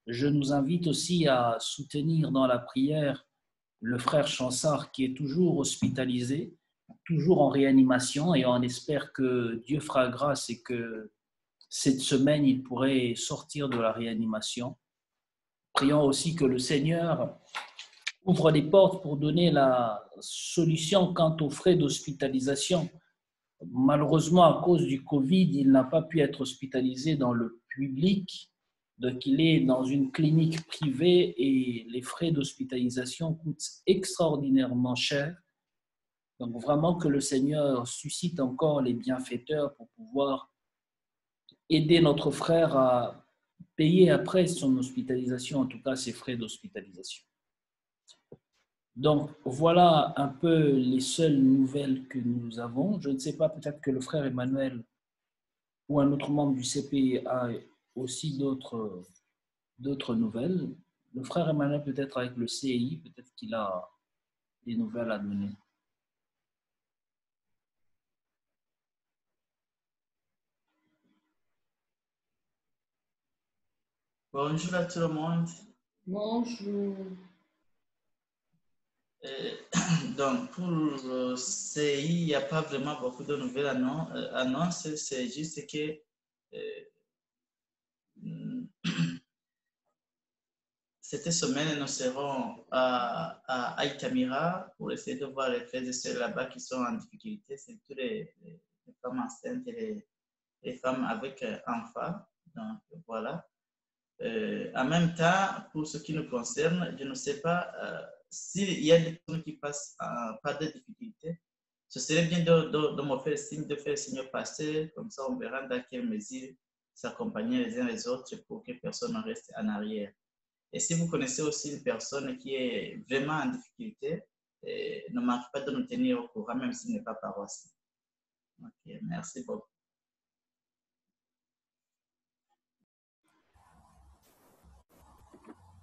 S5: Je nous invite aussi à soutenir dans la prière le frère Chansard qui est toujours hospitalisé, toujours en réanimation, et on espère que Dieu fera grâce et que cette semaine, il pourrait sortir de la réanimation. Prions aussi que le Seigneur ouvre les portes pour donner la solution quant aux frais d'hospitalisation malheureusement, à cause du Covid, il n'a pas pu être hospitalisé dans le public. Donc, il est dans une clinique privée et les frais d'hospitalisation coûtent extraordinairement cher. Donc, vraiment que le Seigneur suscite encore les bienfaiteurs pour pouvoir aider notre frère à payer après son hospitalisation, en tout cas ses frais d'hospitalisation. Donc, voilà un peu les seules nouvelles que nous avons. Je ne sais pas, peut-être que le frère Emmanuel ou un autre membre du CP a aussi d'autres nouvelles. Le frère Emmanuel, peut-être avec le CI, peut-être qu'il a des nouvelles à donner.
S6: Bonjour à tout le monde.
S1: Bonjour.
S6: Donc, pour le CI, il n'y a pas vraiment beaucoup de nouvelles annonces. C'est juste que cette semaine, nous serons à Aitamira pour essayer de voir les frères et sœurs là-bas qui sont en difficulté, surtout les femmes enceintes et les femmes avec enfants. Donc, voilà. En même temps, pour ce qui nous concerne, je ne sais pas s'il y a des personnes qui passent par des difficultés. Ce serait bien de me faire signe, de faire signe au pasteur, comme ça on verra dans quelle mesure s'accompagner les uns les autres pour que personne ne reste en arrière. Et si vous connaissez aussi une personne qui est vraiment en difficulté, ne manquez pas de nous tenir au courant, même s'il n'est pas paroisse. Ok, merci beaucoup.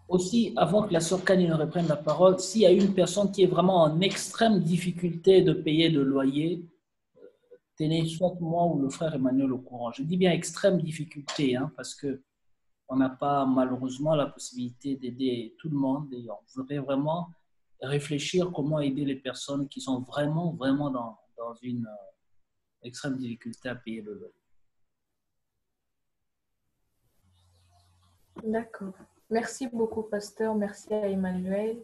S5: Aussi, avant que la sœur Kani ne reprenne la parole, s'il y a une personne qui est vraiment en extrême difficulté de payer le loyer, tenez soit moi ou le frère Emmanuel au courant. Je dis bien extrême difficulté, hein, parce qu'on n'a pas malheureusement la possibilité d'aider tout le monde et on voudrait vraiment réfléchir comment aider les personnes qui sont vraiment dans une extrême difficulté à payer le loyer.
S2: D'accord. Merci beaucoup, pasteur. Merci à Emmanuel.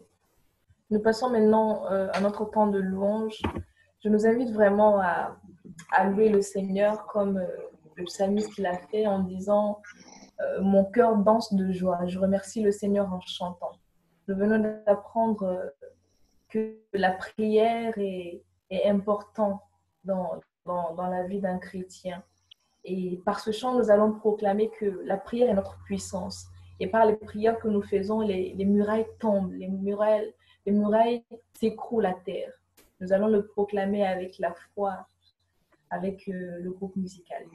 S2: Nous passons maintenant à notre temps de louange. Je nous invite vraiment à louer le Seigneur comme le psalmiste l'a fait en disant mon cœur danse de joie. Je remercie le Seigneur en chantant. Nous venons d'apprendre que la prière est importante dans la vie d'un chrétien. Et par ce chant, nous allons proclamer que la prière est notre puissance. Et par les prières que nous faisons, les murailles tombent, les murailles s'écroulent à terre. Nous allons le proclamer avec la foi, avec le groupe musical.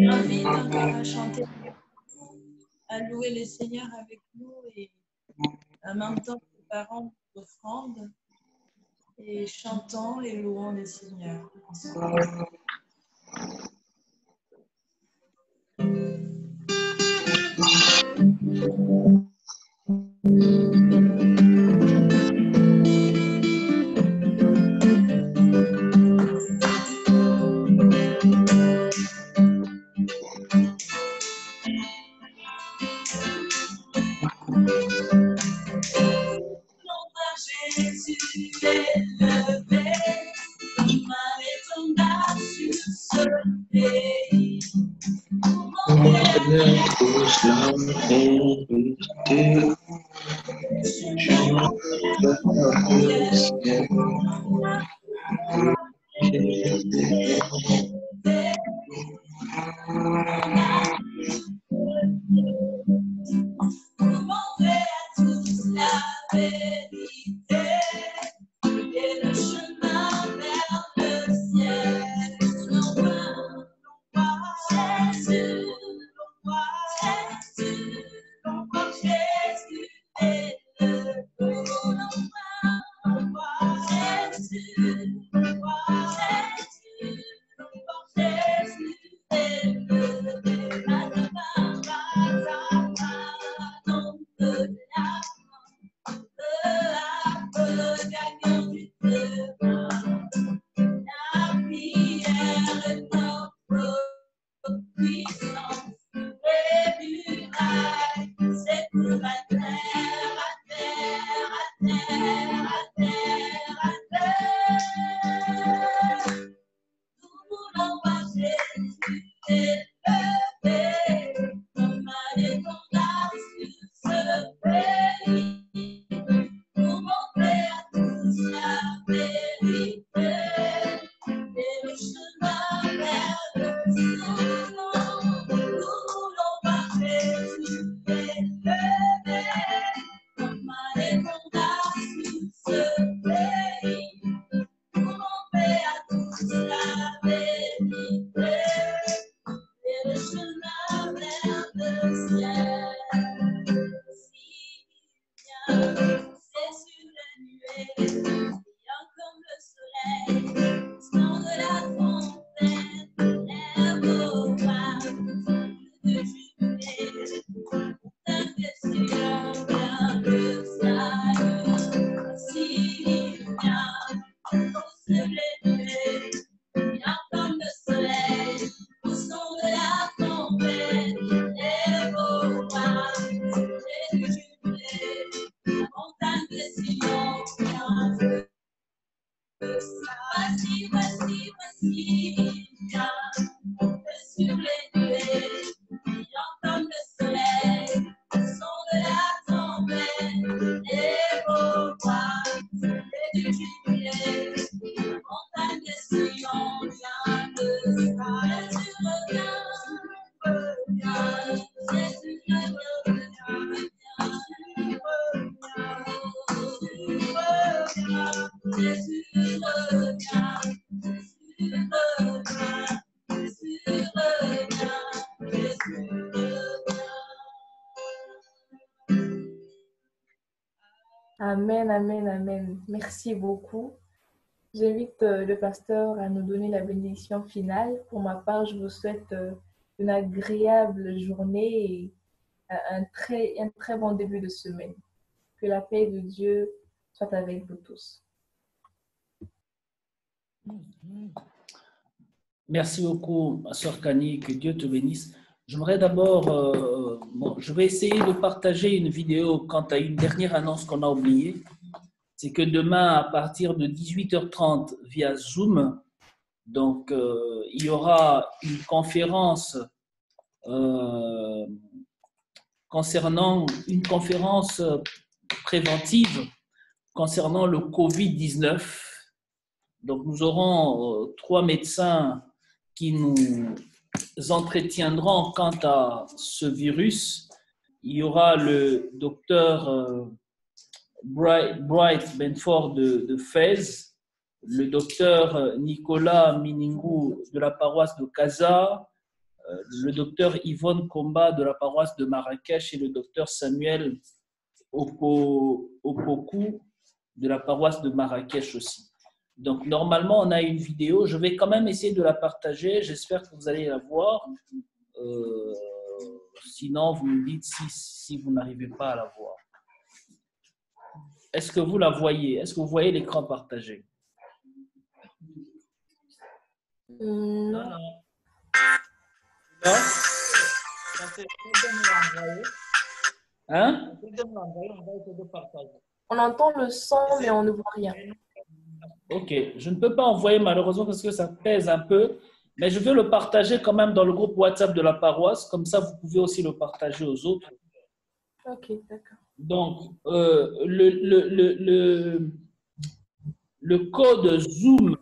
S8: J'invite encore à chanter, à louer le Seigneur avec nous et en même temps préparant l'offrande et chantant et louant le Seigneur ensemble. Jésus est levé, il m'a mis ton âme sur ce pays. Pour montrer à tous la vérité et le chemin vers le ciel. Non pas Jésus, non pas Jésus, non pas Jésus est le beau. Non pas Jésus, non pas Jésus.
S4: regarde quand tu te vois. La prière est notre puissance. Les murailles s'écoulent à terre, à terre, à terre, à terre, à terre. Nous voulons voir Jésus élevé, comme un étendard sur ce pays, pour montrer à tous la vérité et le chemin vers le ciel. Nous voulons voir Jésus élevé, comme un étendard sur ce pays, pour montrer à tous la vérité et le chemin vers le ciel. Si bien, c'est sur les nuées, brillant comme le soleil, sang de la fontaine, lève vos bras, de jubilé, d'investir vers le salut. Si bien, sur les nuées, brillant comme le soleil, au son de la trompette, lève vos bras, et du jubilé, la montagne de Sion vient de voici, voici, voici, bien, sur les nuées, brillant comme le soleil, au son de la trompette, lève vos bras, et du jubilé, la montagne de Sion vient de Jésus revient, Jésus revient, Jésus revient, Jésus revient, Jésus revient.
S2: Amen, amen, amen. Merci beaucoup. J'invite le pasteur à nous donner la bénédiction finale. Pour ma part, je vous souhaite une agréable journée et un très bon début de semaine. Que la paix de Dieu soit avec vous tous.
S5: Merci beaucoup, ma sœur Kani, que Dieu te bénisse. J'aimerais d'abord, je vais essayer de partager une vidéo quant à une dernière annonce qu'on a oubliée. C'est que demain, à partir de 18h30 via Zoom, donc il y aura une conférence préventive concernant le Covid-19. Donc, nous aurons 3 médecins qui nous entretiendront quant à ce virus. Il y aura le docteur Bright Benford de Fès, le docteur Nicolas Miningou de la paroisse de Casa, le docteur Yvonne Komba de la paroisse de Marrakech et le docteur Samuel Opoku de la paroisse de Marrakech aussi. Donc, normalement, on a une vidéo. Je vais quand même essayer de la partager. J'espère que vous allez la voir. Sinon, vous me dites si vous n'arrivez pas à la voir. Est-ce que vous la voyez? Est-ce que vous voyez l'écran partagé?
S2: Non.
S5: Non? Hein?
S2: On entend le son, mais on ne voit rien.
S5: Ok, je ne peux pas envoyer malheureusement parce que ça pèse un peu, mais je vais le partager quand même dans le groupe WhatsApp de la paroisse, comme ça vous pouvez aussi le partager aux autres.
S2: Ok, d'accord.
S5: Donc, le code Zoom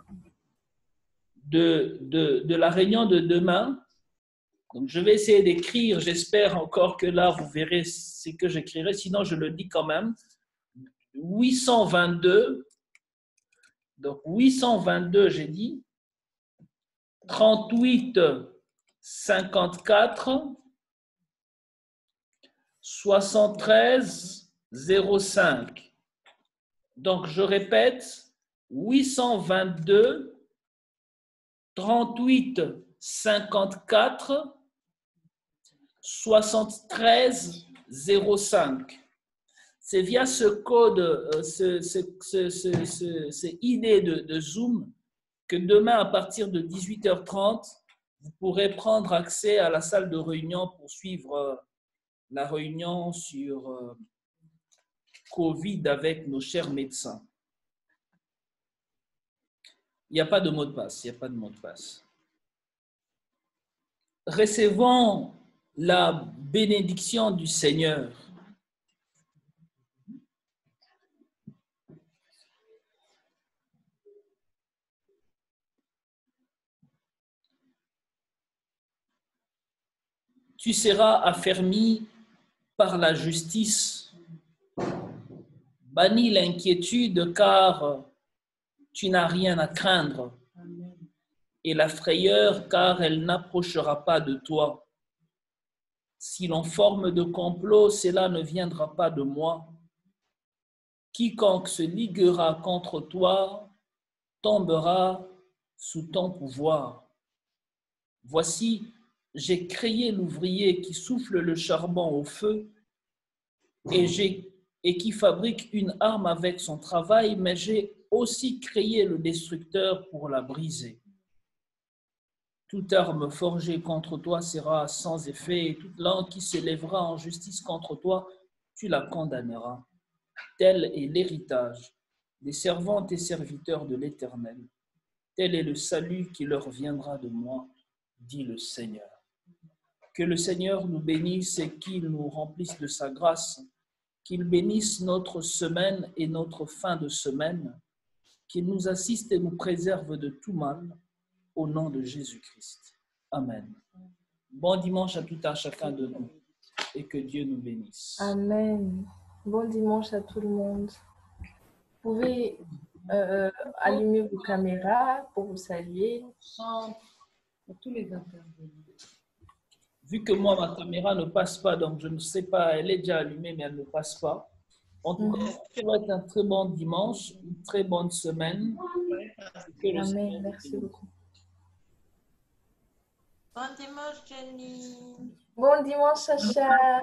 S5: de la réunion de demain, donc je vais essayer d'écrire, j'espère encore que là vous verrez ce que j'écrirai, sinon je le dis quand même, 822. Donc, 822, j'ai dit, 38 54 73 05. Donc, je répète, 822 38 54 73 05. C'est via ce code, ces idées de Zoom que demain, à partir de 18h30, vous pourrez prendre accès à la salle de réunion pour suivre la réunion sur Covid avec nos chers médecins. Il n'y a pas de mot de passe, il n'y a pas de mot de passe. Recevons la bénédiction du Seigneur. Tu seras affermi par la justice. Bannis l'inquiétude car tu n'as rien à craindre. Et la frayeur car elle n'approchera pas de toi. Si l'on forme de complot, cela ne viendra pas de moi. Quiconque se liguera contre toi tombera sous ton pouvoir. Voici, j'ai créé l'ouvrier qui souffle le charbon au feu et qui fabrique une arme avec son travail, mais j'ai aussi créé le destructeur pour la briser. Toute arme forgée contre toi sera sans effet, et toute langue qui s'élèvera en justice contre toi, tu la condamneras. Tel est l'héritage des servantes et serviteurs de l'Éternel. Tel est le salut qui leur viendra de moi, dit le Seigneur. Que le Seigneur nous bénisse et qu'il nous remplisse de sa grâce, qu'il bénisse notre semaine et notre fin de semaine, qu'il nous assiste et nous préserve de tout mal, au nom de Jésus-Christ. Amen. Bon dimanche à tout un chacun de nous et que Dieu nous bénisse.
S2: Amen. Bon dimanche à tout le monde. Vous pouvez allumer vos caméras pour vous saluer.
S8: À tous les intervenants.
S5: Vu que moi, ma caméra ne passe pas, donc je ne sais pas, elle est déjà allumée, mais elle ne passe pas. En tout cas, ça va être un très bon dimanche, une très bonne semaine.
S2: Amen. Merci beaucoup.
S8: Bon dimanche, Jenny.
S2: Bon dimanche, Sacha.